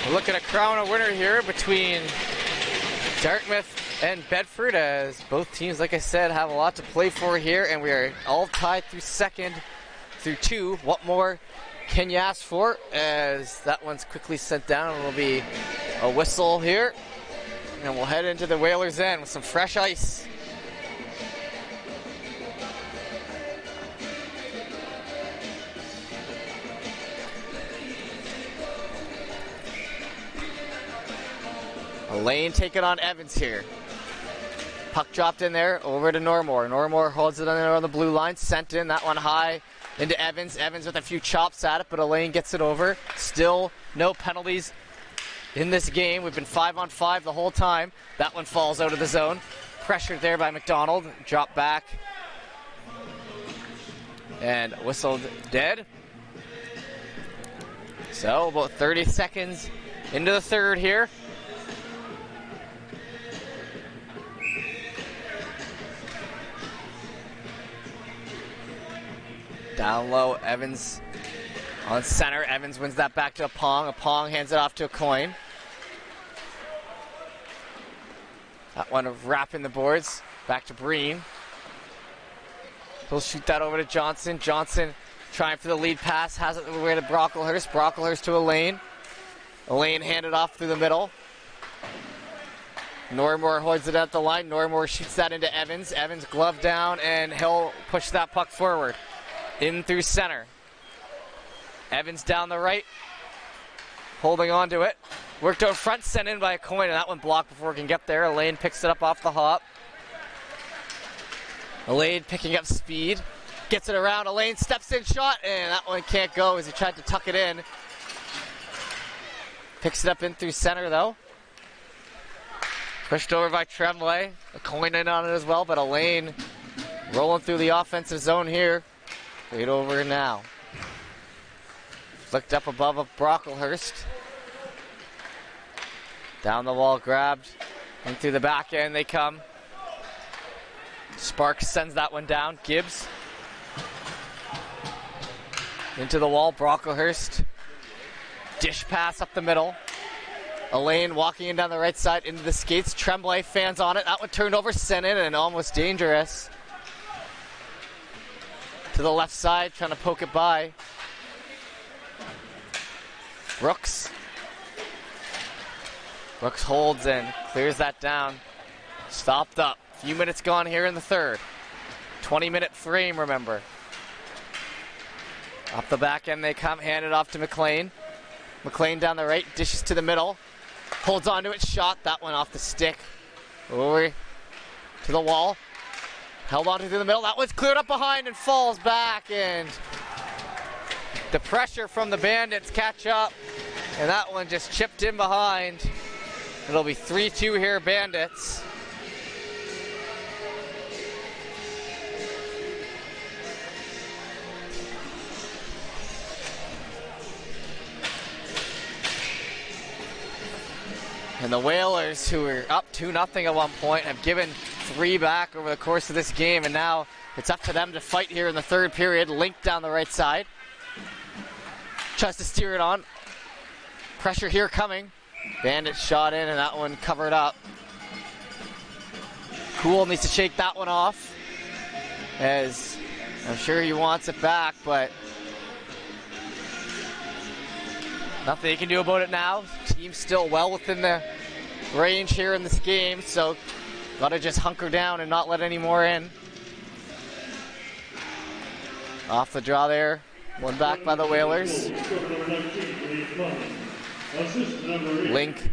S1: we're looking to crown a winner here between Dartmouth and Bedford, as both teams, like I said, have a lot to play for here, and we are all tied through second through two. What more can you ask for? As that one's quickly sent down, and it'll be a whistle here, and we'll head into the Whalers' end with some fresh ice. Lane taking on Evans here. Puck dropped in there, over to Normore. Normore holds it on the blue line, sent in, that one high into Evans. Evans with a few chops at it, but Elaine gets it over. Still no penalties in this game. We've been 5-on-5 the whole time. That one falls out of the zone. Pressured there by McDonald. Drop back. And whistled dead. So about 30 seconds into the third here. Down low, Evans on center. Evans wins that back to a Pong. A Pong hands it off to a Coin. That one wrapping the boards. Back to Breen. He'll shoot that over to Johnson. Johnson trying for the lead pass. Has it away to Brocklehurst. Brocklehurst to Elaine. Elaine handed off through the middle. Normore holds it at the line. Normore shoots that into Evans. Evans glove down, and he'll push that puck forward. In through center. Evans down the right. Holding on to it. Worked out front, sent in by a Coin, and that one blocked before it can get there. Elaine picks it up off the hop. Elaine picking up speed. Gets it around. Elaine steps in, shot, and that one can't go as he tried to tuck it in. Picks it up in through center, though. Pushed over by Tremblay. A Coin in on it as well, but Elaine rolling through the offensive zone here. Right over now. Flicked up above of Brocklehurst. Down the wall, grabbed. And through the back end they come. Sparks sends that one down. Gibbs. Into the wall, Brocklehurst. Dish pass up the middle. Elaine walking in down the right side into the skates. Tremblay fans on it. That one turned over, sent in, and almost dangerous. To the left side, trying to poke it by. Brooks. Brooks holds and clears that down. Stopped up. A few minutes gone here in the third. 20-minute frame, remember. Off the back end they come, hand it off to McLean. McLean down the right, dishes to the middle. Holds onto it, shot. That one off the stick. Over to the wall. Held on to the middle. That one's cleared up behind and falls back. And the pressure from the Bandits catch up. And that one just chipped in behind. It'll be 3-2 here, Bandits. And the Whalers, who were up 2-0 at one point, have given 3 back over the course of this game, and now it's up to them to fight here in the third period. Link down the right side. Tries to steer it on. Pressure here coming. Bandit shot in, and that one covered up. Cool needs to shake that one off, as I'm sure he wants it back, but nothing he can do about it now. Team's still well within the range here in this game, so gotta just hunker down and not let any more in. Off the draw there. One back by the Whalers. Link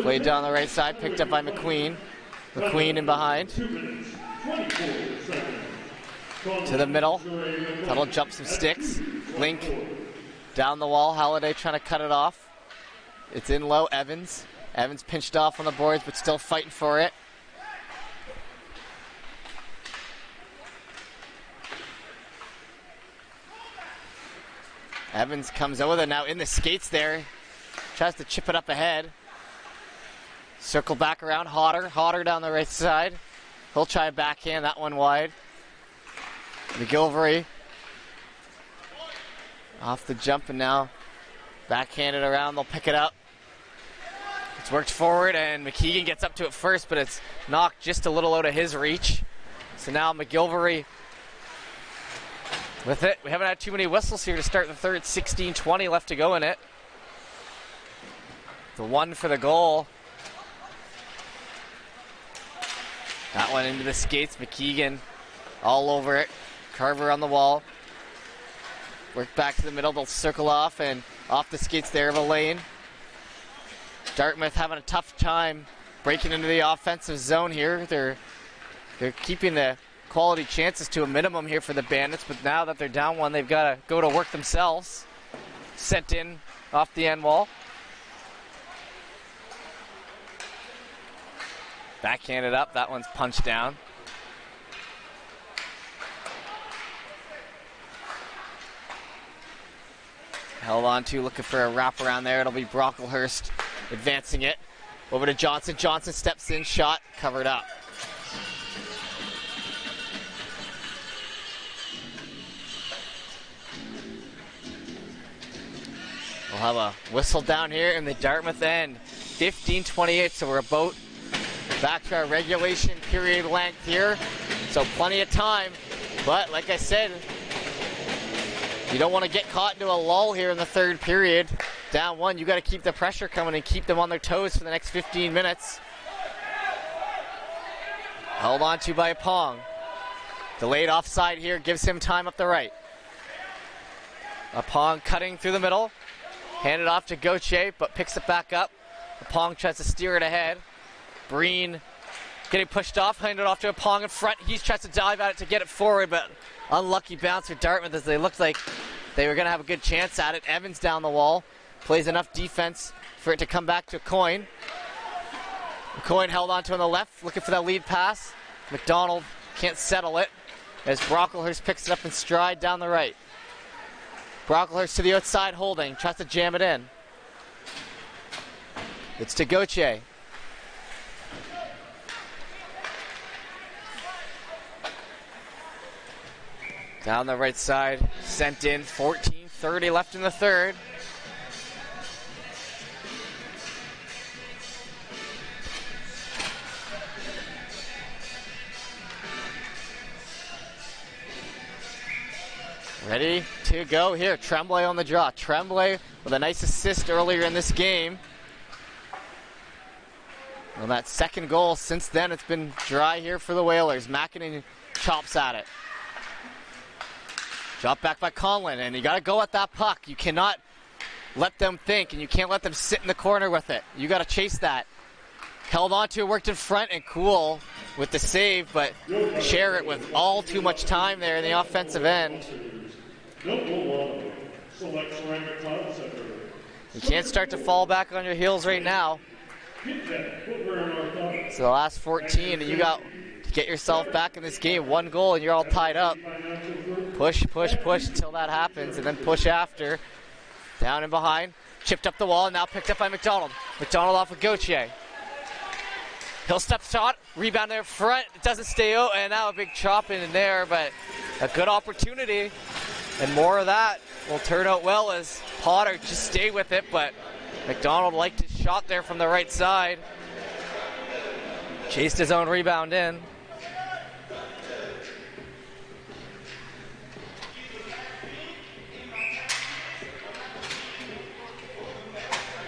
S1: played down the right side, picked up by McQueen. McQueen in behind. To the middle. Tuttle jumps some sticks. Link down the wall. Halliday trying to cut it off. It's in low. Evans. Evans pinched off on the boards, but still fighting for it. Evans comes over there now in the skates there. Tries to chip it up ahead. Circle back around. Hodder down the right side. He'll try a backhand, that one wide. McGilvery off the jump and now backhanded around. They'll pick it up. It's worked forward and McKeegan gets up to it first, but it's knocked just a little out of his reach. So now McGilvery with it. We haven't had too many whistles here to start the third. 16-20 left to go in it. The one for the goal. That one into the skates. McKeegan all over it. Carver on the wall. Work back to the middle. They'll circle off and off the skates there of a lane. Dartmouth having a tough time breaking into the offensive zone here. They're keeping the quality chances to a minimum here for the Bandits, but now that they're down one, they've got to go to work themselves. Sent in off the end wall. Backhanded up. That one's punched down. Held on to, looking for a wraparound there. It'll be Brocklehurst advancing it. Over to Johnson. Johnson steps in, shot, covered up. We'll have a whistle down here in the Dartmouth end. 15-28, so we're about back to our regulation period length here. So plenty of time, but like I said, you don't want to get caught into a lull here in the third period. Down one, you got to keep the pressure coming and keep them on their toes for the next 15 minutes. Held on to by Pong. Delayed offside here, gives him time up the right. Pong cutting through the middle. Handed off to Gauthier, but picks it back up. Pong tries to steer it ahead. Breen getting pushed off, handed off to Pong in front. He tries to dive at it to get it forward, but unlucky bounce for Dartmouth as they looked like they were going to have a good chance at it. Evans down the wall. Plays enough defense for it to come back to Coyne. Coyne held on to on the left, looking for that lead pass. McDonald can't settle it as Brocklehurst picks it up in stride down the right. Brocklehurst to the outside holding, tries to jam it in. It's to Gauthier. Down the right side, sent in, 14:30 left in the third. Ready to go here. Tremblay on the draw. Tremblay with a nice assist earlier in this game. Well, that second goal, since then it's been dry here for the Whalers. McEnany chops at it. Drop back by Conlon, and you got to go at that puck. You cannot let them think, and you can't let them sit in the corner with it. You got to chase that. Held on to it, worked in front, and Cool with the save, but share it with all too much time there in the offensive end. You can't start to fall back on your heels right now. So the last 14, and you got to get yourself back in this game. One goal, and you're all tied up. Push, push, push until that happens, and then push after. Down and behind. Chipped up the wall, and now picked up by McDonald. McDonald off of Gauthier. He'll step shot, rebound there in front. It doesn't stay out, and now a big chop in there, but a good opportunity. And more of that will turn out well as Potter just stayed with it, but McDonald liked his shot there from the right side. Chased his own rebound in.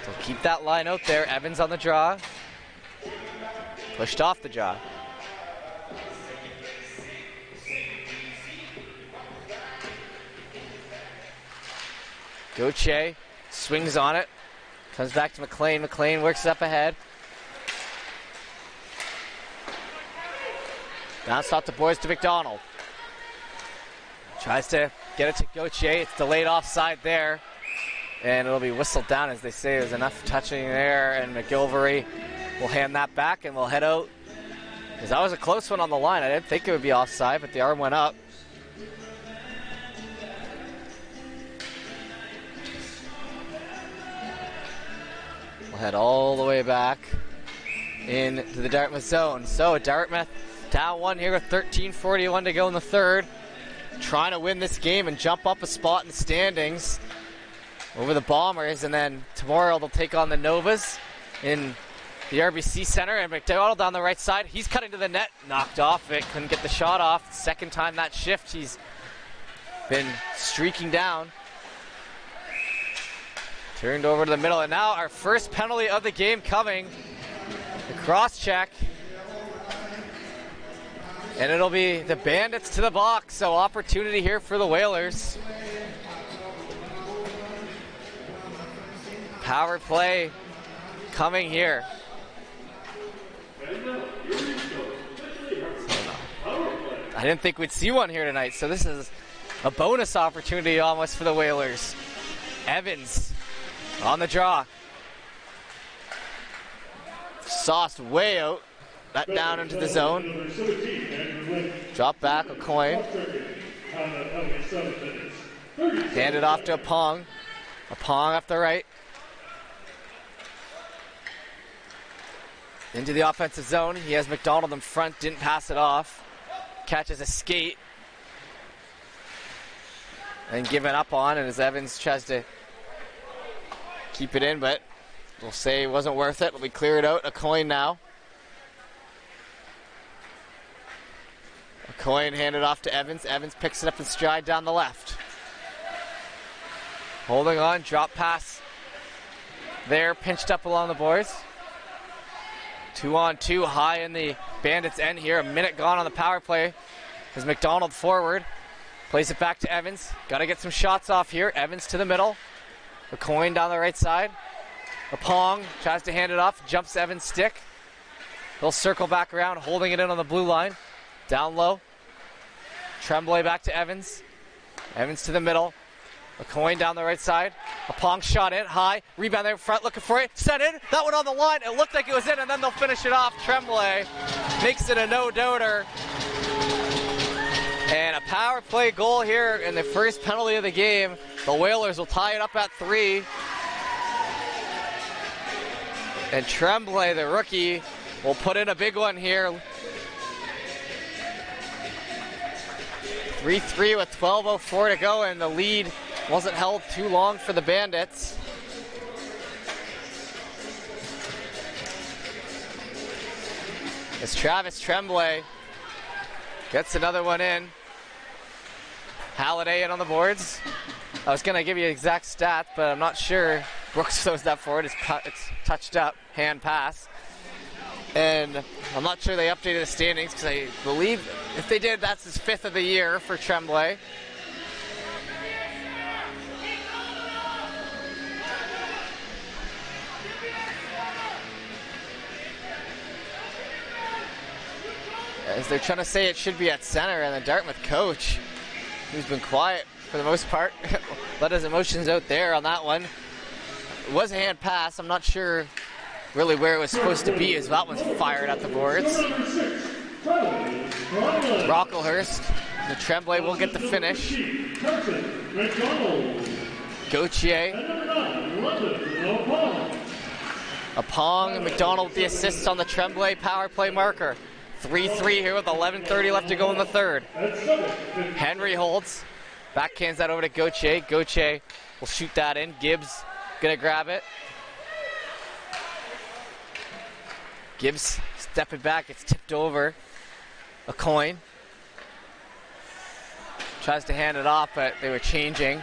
S1: So keep that line out there. Evans on the draw. Pushed off the draw. Gauthier swings on it. Comes back to McLean. McLean works up ahead. Bounce off the boards to McDonald. Tries to get it to Gauthier. It's delayed offside there. And it'll be whistled down, as they say. There's enough touching there. And McGilvery will hand that back and we'll head out. Because that was a close one on the line. I didn't think it would be offside, but the arm went up. Head all the way back into the Dartmouth zone. So Dartmouth down one here with 13:41 to go in the third. trying to win this game and jump up a spot in the standings over the Bombers, and then tomorrow they'll take on the Novas in the RBC Center. And McDonald down the right side, he's cutting to the net, knocked off it, couldn't get the shot off. Second time that shift, he's been streaking down. Turned over to the middle, and now our first penalty of the game coming. The cross check. And it'll be the Bandits to the box, so opportunity here for the Whalers. Power play coming here. I didn't think we'd see one here tonight, so this is a bonus opportunity almost for the Whalers. Evans on the draw. Sauced way out. That down into the zone. Drop back a coin. Hand it off to Apong. Apong up the right. Into the offensive zone. He has McDonald in front. Didn't pass it off. Catches a skate. And given up on, and as Evans tries to keep it in, but we'll say it wasn't worth it. We clear it out. A coin now. A coin handed off to Evans. Evans picks it up in stride down the left. Holding on, drop pass there, pinched up along the boards. 2-on-2 high in the Bandits' end here. A minute gone on the power play. As McDonald forward. Plays it back to Evans. Got to get some shots off here. Evans to the middle. A coin down the right side. Apong tries to hand it off. Jumps Evans' stick. He'll circle back around, holding it in on the blue line. Down low. Tremblay back to Evans. Evans to the middle. A coin down the right side. Apong shot in high. Rebound there in front, looking for it. Set in. That one on the line. It looked like it was in, and then they'll finish it off. Tremblay makes it a no-doubter. And a power play goal here in the first penalty of the game. The Whalers will tie it up at 3. And Tremblay, the rookie, will put in a big one here. 3-3 with 12:04 to go, and the lead wasn't held too long for the Bandits. As Travis Tremblay gets another one in. Halliday in on the boards. I was going to give you exact stats, but I'm not sure. Brooks throws that forward. It's touched up, hand pass. And I'm not sure they updated the standings, because I believe if they did, that's his 5th of the year for Tremblay. As they're trying to say it should be at center, and the Dartmouth coach, who's been quiet for the most part, let his emotions out there on that one. It was a hand pass. I'm not sure really where it was supposed to be, as that one's fired at the boards. Brocklehurst, the Tremblay will get the finish. Gauthier. Apong and McDonald with the assists on the Tremblay power play marker. 3-3 here with 11:30 left to go in the third. Henry holds. Backhands that over to Gauthier. Gauthier will shoot that in. Gibbs gonna grab it. Gibbs stepping back. It's tipped over. A coin. Tries to hand it off, but they were changing.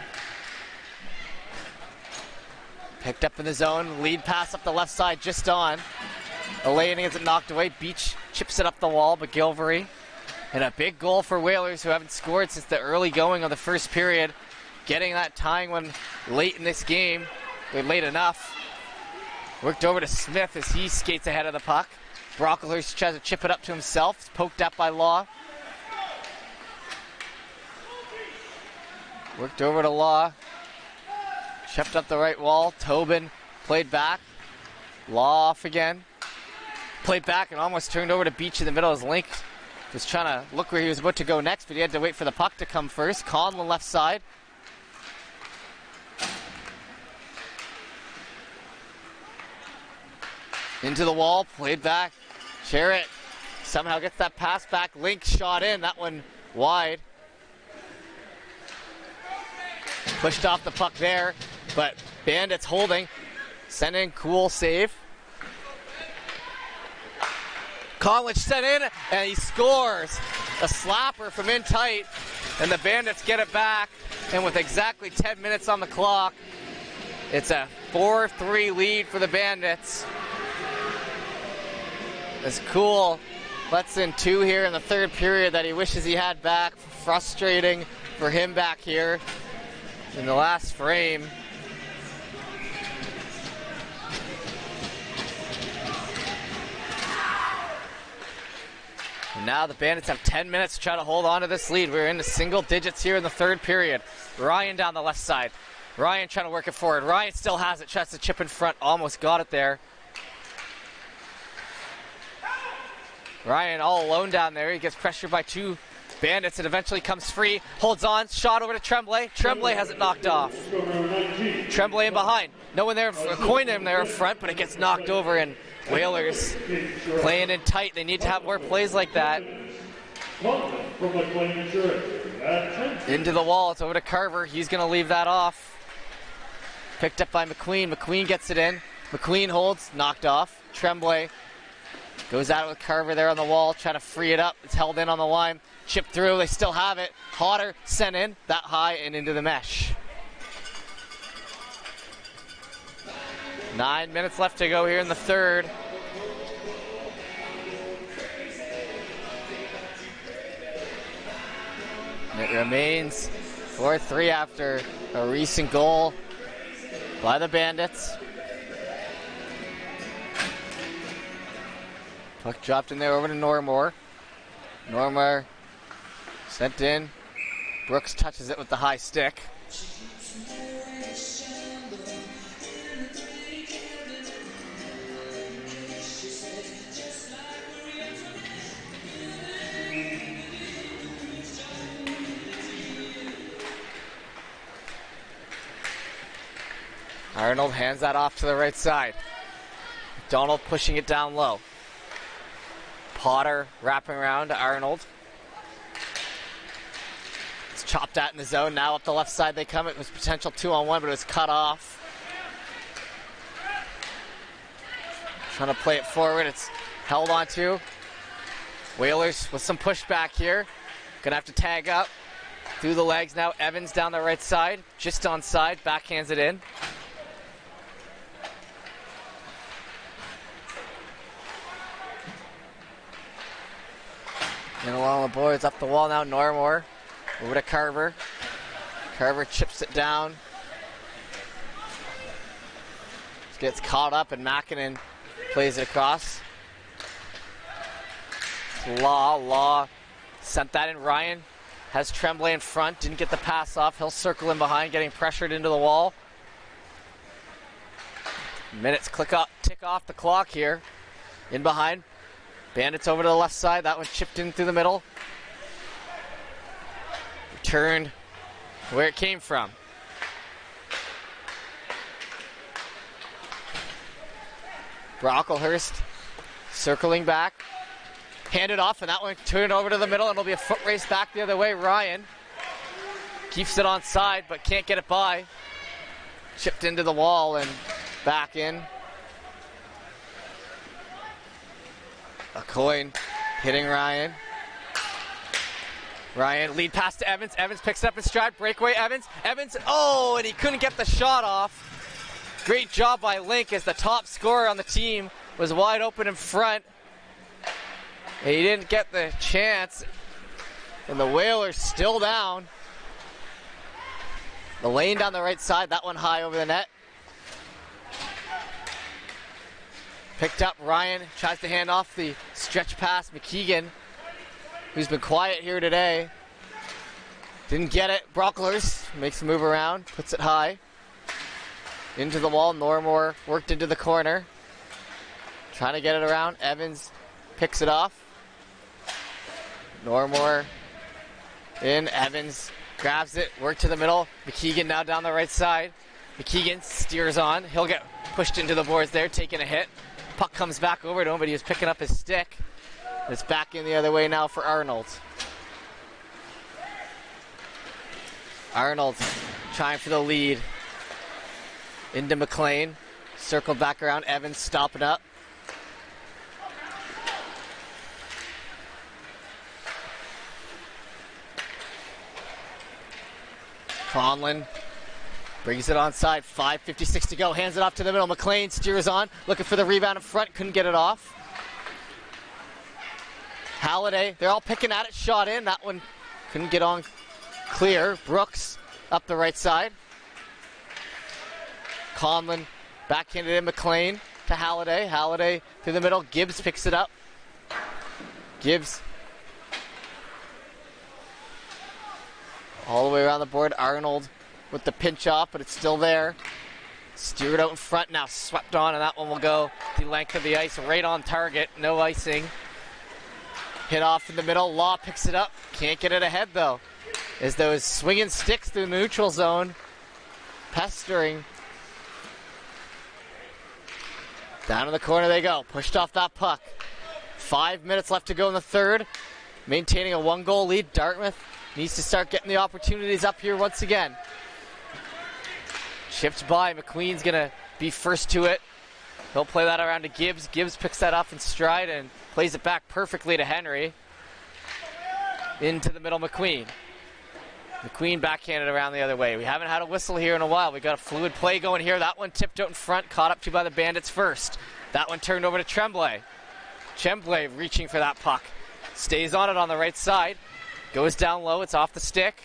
S1: Picked up in the zone. Lead pass up the left side, just on. Elaine gets it knocked away. Beach chips it up the wall, but Gilvery. And a big goal for Whalers, who haven't scored since the early going of the first period. Getting that tying one late in this game. They're late enough. Worked over to Smith as he skates ahead of the puck. Brocklehurst tries to chip it up to himself. It's poked up by Law. Worked over to Law. Chipped up the right wall. Tobin played back. Law off again. Played back and almost turned over to Beach in the middle as Link was trying to look where he was about to go next, but he had to wait for the puck to come first. Conlon left side. Into the wall, played back. Jarrett somehow gets that pass back. Link shot in, that one wide. Pushed off the puck there, but Bandits holding. Sent in, cool save. Conlich sent in, and he scores. A slapper from in tight, and the Bandits get it back. And with exactly 10 minutes on the clock, it's a 4-3 lead for the Bandits. It's cool. Lets in 2 here in the third period that he wishes he had back. Frustrating for him back here in the last frame. And now the Bandits have 10 minutes to try to hold on to this lead. We're into single digits here in the third period. Ryan down the left side. Ryan trying to work it forward. Ryan still has it, tries to chip in front, almost got it there. Ryan all alone down there. He gets pressured by 2 Bandits and eventually comes free. Holds on, shot over to Tremblay. Tremblay has it knocked off. Tremblay in behind. No one there, a coin in there in front, but it gets knocked over, and Whalers playing in tight. They need to have more plays like that. Into the wall, it's over to Carver. He's going to leave that off. Picked up by McQueen. McQueen gets it in. McQueen holds, knocked off. Tremblay goes at it with Carver there on the wall, trying to free it up. It's held in on the line. Chipped through, they still have it. Hodder sent in, that high and into the mesh. 9 minutes left to go here in the third. And it remains 4-3 after a recent goal by the Bandits. Puck dropped in there over to Normore. Normore sent in. Brooks touches it with the high stick. Arnold hands that off to the right side. McDonald pushing it down low. Potter wrapping around to Arnold. It's chopped at in the zone. Now up the left side they come. It was potential 2-on-1, but it was cut off. Trying to play it forward. It's held onto. Whalers with some pushback here. Gonna have to tag up. Through the legs now. Evans down the right side. Just onside. Backhands it in. And along the boards, up the wall now, Normore. Over to Carver. Carver chips it down. Gets caught up, and Makinen plays it across. Law sent that in. Ryan has Tremblay in front. Didn't get the pass off. He'll circle in behind, getting pressured into the wall. Minutes tick off the clock here. In behind. Bandits over to the left side. That one chipped in through the middle. Returned where it came from. Brocklehurst circling back. Handed off, and that one turned over to the middle, and it'll be a foot race back the other way. Ryan keeps it on side, but can't get it by. Chipped into the wall and back in. A coin hitting Ryan. Ryan lead pass to Evans. Evans picks up his stride. Breakaway Evans. Evans, and he couldn't get the shot off. Great job by Link as the top scorer on the team was wide open in front. And he didn't get the chance. And the Whalers still down. The lane down the right side. That one high over the net. Picked up. Ryan tries to hand off the stretch pass. McKeegan, who's been quiet here today, didn't get it. Brocklers makes a move around, puts it high. Into the wall. Normore worked into the corner. Trying to get it around. Evans picks it off. Normore in. Evans grabs it. Work to the middle. McKeegan now down the right side. McKeegan steers on. He'll get pushed into the boards there, taking a hit. Puck comes back over to him, but he was picking up his stick. It's back in the other way now for Arnold. Arnold trying for the lead. Into McLean. Circled back around. Evans stopping up. Conlon brings it onside. 5:56 to go. Hands it off to the middle. McLean steers on. Looking for the rebound up front. Couldn't get it off. Halliday. They're all picking at it. Shot in. That one couldn't get on clear. Brooks up the right side. Conlon backhanded in. McLean to Halliday. Halliday through the middle. Gibbs picks it up. Gibbs all the way around the board. Arnold with the pinch off, but it's still there. Steered out in front, now swept on, and that one will go the length of the ice, right on target. No icing. Hit off in the middle. Law picks it up. Can't get it ahead, though, as those swinging sticks through the neutral zone. Pestering. Down in the corner they go. Pushed off that puck. 5 minutes left to go in the third. Maintaining a 1-goal lead. Dartmouth needs to start getting the opportunities up here once again. Chipped by. McQueen's going to be first to it. He'll play that around to Gibbs. Gibbs picks that up in stride and plays it back perfectly to Henry. Into the middle, McQueen. McQueen backhanded around the other way. We haven't had a whistle here in a while. We got a fluid play going here. That one tipped out in front, caught up to by the Bandits first. That one turned over to Tremblay. Tremblay reaching for that puck. Stays on it on the right side. Goes down low. It's off the stick.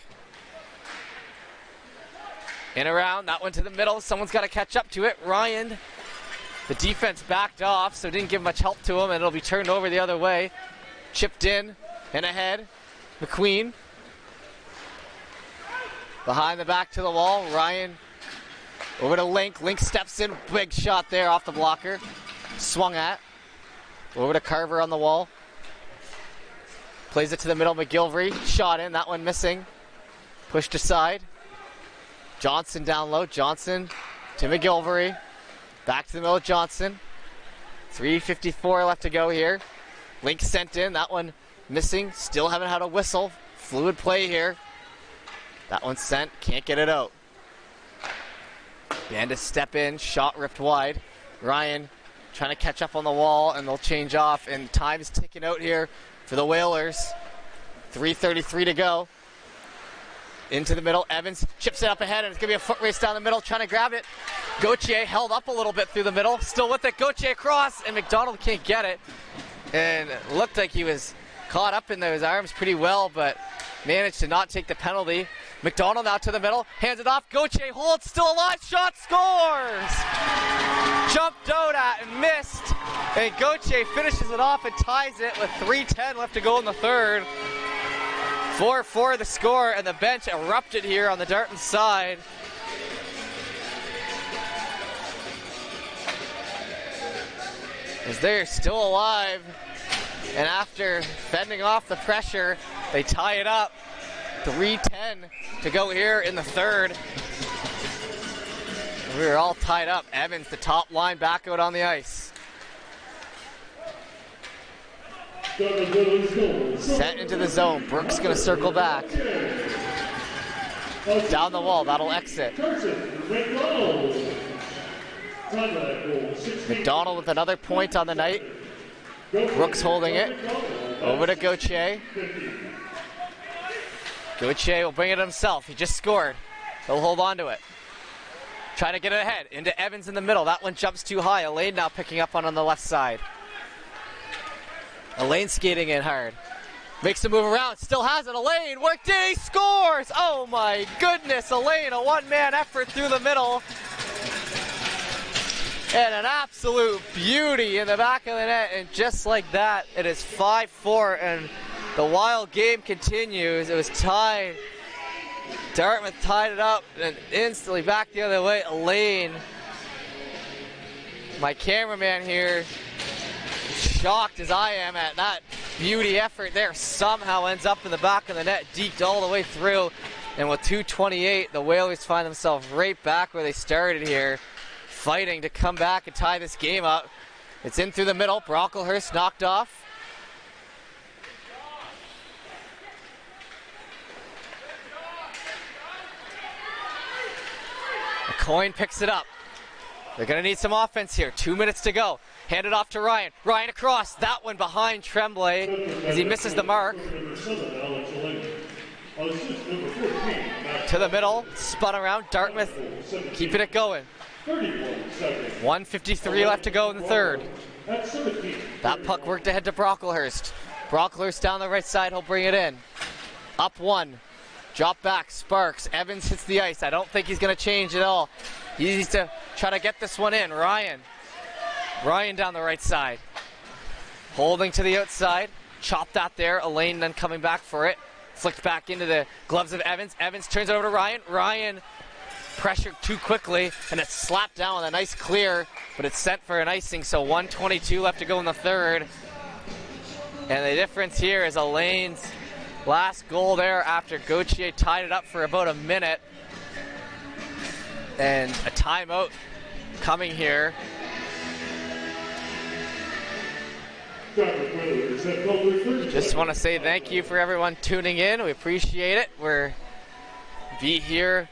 S1: In around. That one to the middle. Someone's got to catch up to it. Ryan. The defense backed off, so didn't give much help to him, and it'll be turned over the other way. Chipped in and ahead. McQueen. Behind the back to the wall. Ryan over to Link. Link steps in. Big shot there off the blocker. Swung at. Over to Carver on the wall. Plays it to the middle. McGilvery. Shot in. That one missing. Pushed aside. Johnson down low. Johnson to McGilvery. Back to the middle of Johnson. 3:54 left to go here. Link sent in. That one missing. Still haven't had a whistle. Fluid play here. That one sent. Can't get it out. Bandits step in. Shot ripped wide. Ryan trying to catch up on the wall, and they'll change off. And time is ticking out here for the Whalers. 3:33 to go. Into the middle. Evans chips it up ahead, and it's going to be a foot race down the middle, trying to grab it. Gauthier held up a little bit through the middle. Still with it. Gauthier across, and McDonald can't get it. And it looked like he was caught up in those arms pretty well, but managed to not take the penalty. McDonald now to the middle. Hands it off. Gauthier holds. Still alive. Shot. Scores! Jumped out at and missed. And Gauthier finishes it off and ties it with 3:10 left to go in the third. 4-4 the score, and the bench erupted here on the Dartmouth side. As they're still alive, and after fending off the pressure, they tie it up. 3:10 to go here in the third. We were all tied up. Evans, the top line, back out on the ice. Sent into the zone. Brooks going to circle back. Down the wall. That'll exit. McDonald with another point on the night. Brooks holding it. Over to Gauthier. Gauthier will bring it himself. He just scored. He'll hold on to it. Trying to get it ahead. Into Evans in the middle. That one jumps too high. Elaine now picking up on the left side. Elaine skating in hard. Makes a move around. Still has it. Elaine worked in. He scores! Oh my goodness. Elaine, a one-man effort through the middle. And an absolute beauty in the back of the net. And just like that, it is 5-4. And the wild game continues. It was tied. Dartmouth tied it up and instantly back the other way. Elaine, my cameraman here, shocked as I am at that beauty effort there. Somehow ends up in the back of the net, deked all the way through. And with 2:28, the Whalers find themselves right back where they started here, fighting to come back and tie this game up. It's in through the middle. Brocklehurst knocked off. Coyne picks it up. They're going to need some offense here. 2 minutes to go. Hand it off to Ryan. Ryan across. That one behind Tremblay as he misses the mark. To the middle. Spun around. Dartmouth keeping it going. 1:53 left to go in the third. That puck worked ahead to Brocklehurst. Brocklehurst down the right side. He'll bring it in. Up one. Drop back. Sparks. Evans hits the ice. I don't think he's going to change at all. He needs to try to get this one in. Ryan down the right side. Holding to the outside. Chopped that there. Elaine then coming back for it. Flicked back into the gloves of Evans. Evans turns it over to Ryan. Ryan pressured too quickly, and it's slapped down with a nice clear, but it's sent for an icing, so 1:22 left to go in the third. And the difference here is Elaine's last goal there after Gauthier tied it up for about a minute. And a timeout coming here. Just want to say thank you for everyone tuning in. We appreciate it. We're be here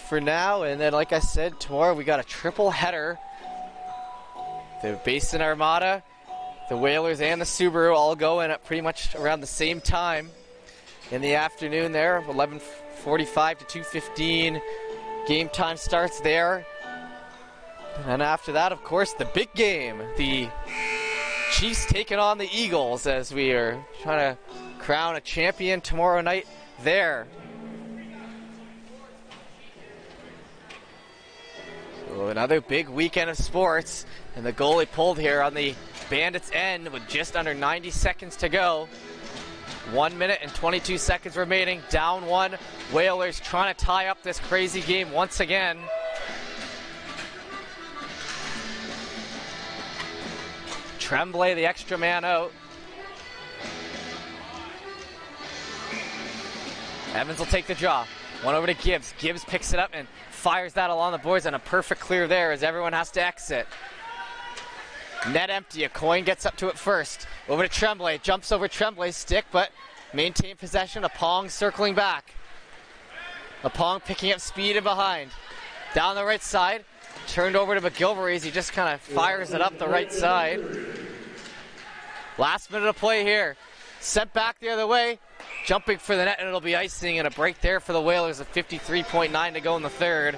S1: for now, and then like I said, tomorrow we got a triple header. The Basin Armada, the Whalers, and the Subaru all going at pretty much around the same time in the afternoon there. 11:45 to 2:15 game time starts there. And after that, of course, the big game. The Chiefs taking on the Eagles as we are trying to crown a champion tomorrow night there. So another big weekend of sports, and the goalie pulled here on the Bandits' end with just under 90 seconds to go. 1 minute and 22 seconds remaining. Down one. Whalers trying to tie up this crazy game once again. Tremblay, the extra man out. Evans will take the draw. One over to Gibbs. Gibbs picks it up and fires that along the boards, and a perfect clear there as everyone has to exit. Net empty. A Coyne gets up to it first. Over to Tremblay. Jumps over Tremblay's stick, but maintain possession. A Pong circling back. A Pong picking up speed and behind. Down the right side. Turned over to McGilvery as he just kind of fires it up the right side. Last minute of play here. Sent back the other way. Jumping for the net, and it'll be icing, and a break there for the Whalers at 53.9 to go in the third.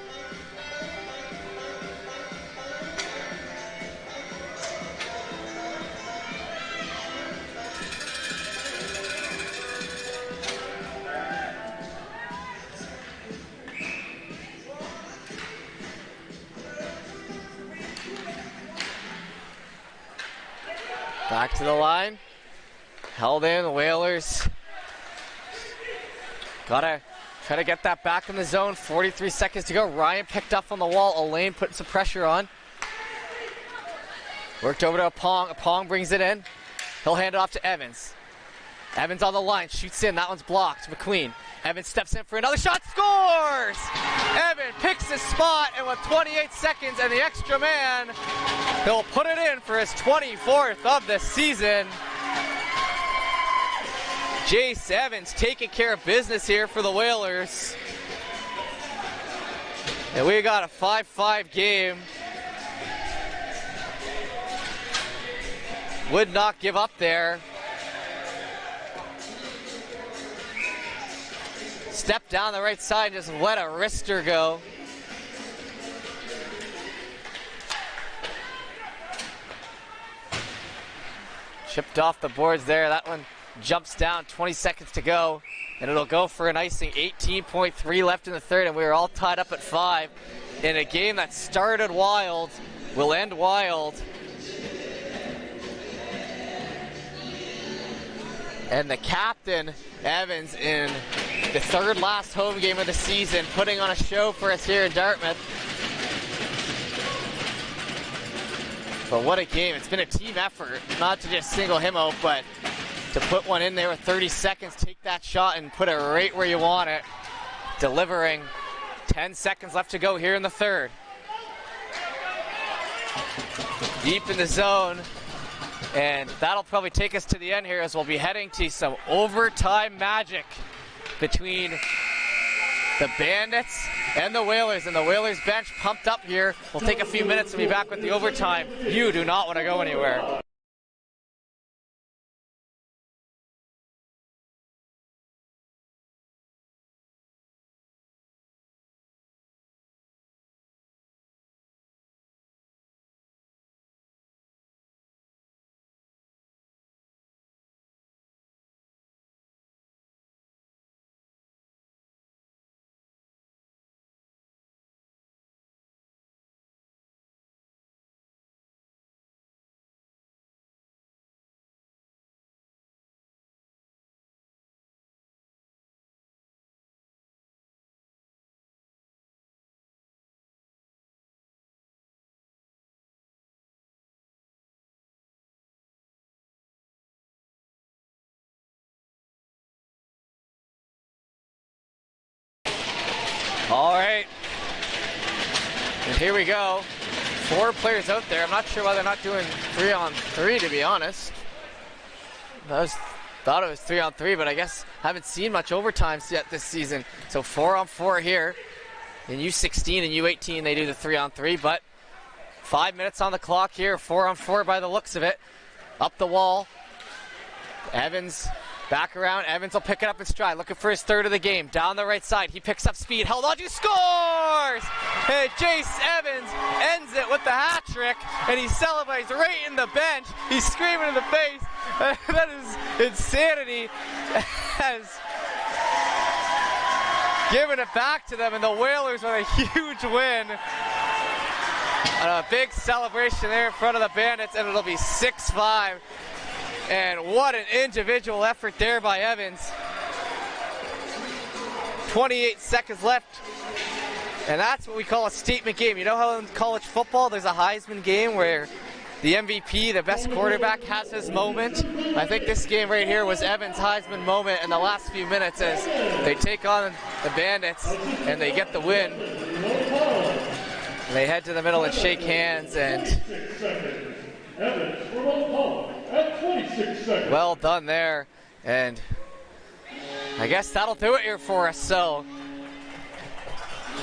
S1: Back to the line. Held in, the Whalers. Gotta try to get that back in the zone. 43 seconds to go. Ryan picked up on the wall. Elaine putting some pressure on. Worked over to a Pong. A Pong brings it in. He'll hand it off to Evans. Evans on the line. Shoots in. That one's blocked. McQueen. Evans steps in for another shot. Scores! Evans picks his spot, and with 28 seconds and the extra man, he'll put it in for his 24th of the season. Jace Evans taking care of business here for the Whalers. And we got a 5-5 game. Would not give up there. Step down the right side, just let a wrister go. Chipped off the boards there. That one jumps down, 20 seconds to go, and it'll go for an icing. 18.3 left in the third, and we are all tied up at 5 in a game that started wild, will end wild. And the captain, Evans, in the third last home game of the season, putting on a show for us here in Dartmouth. But what a game. It's been a team effort, not to just single him out, but to put one in there with 30 seconds, take that shot and put it right where you want it. Delivering. 10 seconds left to go here in the third. Deep in the zone. And that'll probably take us to the end here as we'll be heading to some overtime magic between the Bandits and the Whalers bench pumped up here. We'll take a few minutes and be back with the overtime. You do not want to go anywhere. All right, and here we go. 4 players out there. I'm not sure why they're not doing 3-on-3, to be honest. Thought it was 3-on-3, but I guess haven't seen much overtime yet this season. So 4-on-4 here. In U16 and U18, they do the 3-on-3, but 5 minutes on the clock here. 4-on-4 by the looks of it. Up the wall. Evans back around. Evans will pick it up in stride, looking for his 3rd of the game. Down the right side, he picks up speed, held on to, scores! And Jace Evans ends it with the hat trick, and he celebrates right in the bench. He's screaming in the face. That is insanity. Has given it back to them, and the Whalers with a huge win. And a big celebration there in front of the Bandits, and it'll be 6-5. And what an individual effort there by Evans. 28 seconds left. And that's what we call a statement game. You know how in college football there's a Heisman game where the MVP, the best quarterback, has his moment? I think this game right here was Evans' Heisman moment in the last few minutes as they take on the Bandits and they get the win. They head to the middle and shake hands, and well done there. And I guess that'll do it here for us. So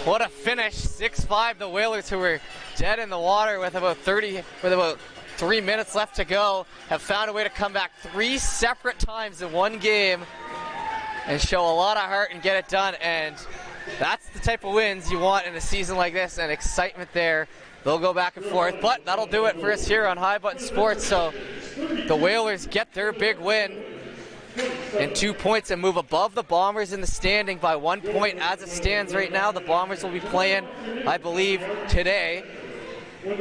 S1: what a finish. 6-5. The Whalers, who were dead in the water with about 3 minutes left to go, have found a way to come back 3 separate times in one game and show a lot of heart and get it done. And that's the type of wins you want in a season like this, and excitement there. They'll go back and forth, but that'll do it for us here on High Button Sports. So the Whalers get their big win and 2 points and move above the Bombers in the standing by 1 point as it stands right now. The Bombers will be playing, I believe, today.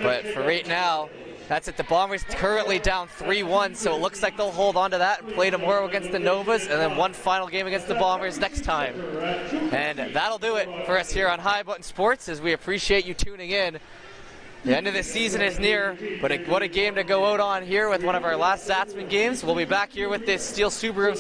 S1: But for right now, that's it. The Bombers currently down 3-1, so it looks like they'll hold on to that and play tomorrow against the Novas, and then one final game against the Bombers next time. And that'll do it for us here on High Button Sports, as we appreciate you tuning in. The end of the season is near, but what a game to go out on here with one of our last Zatzman games. We'll be back here with this Steel Subaru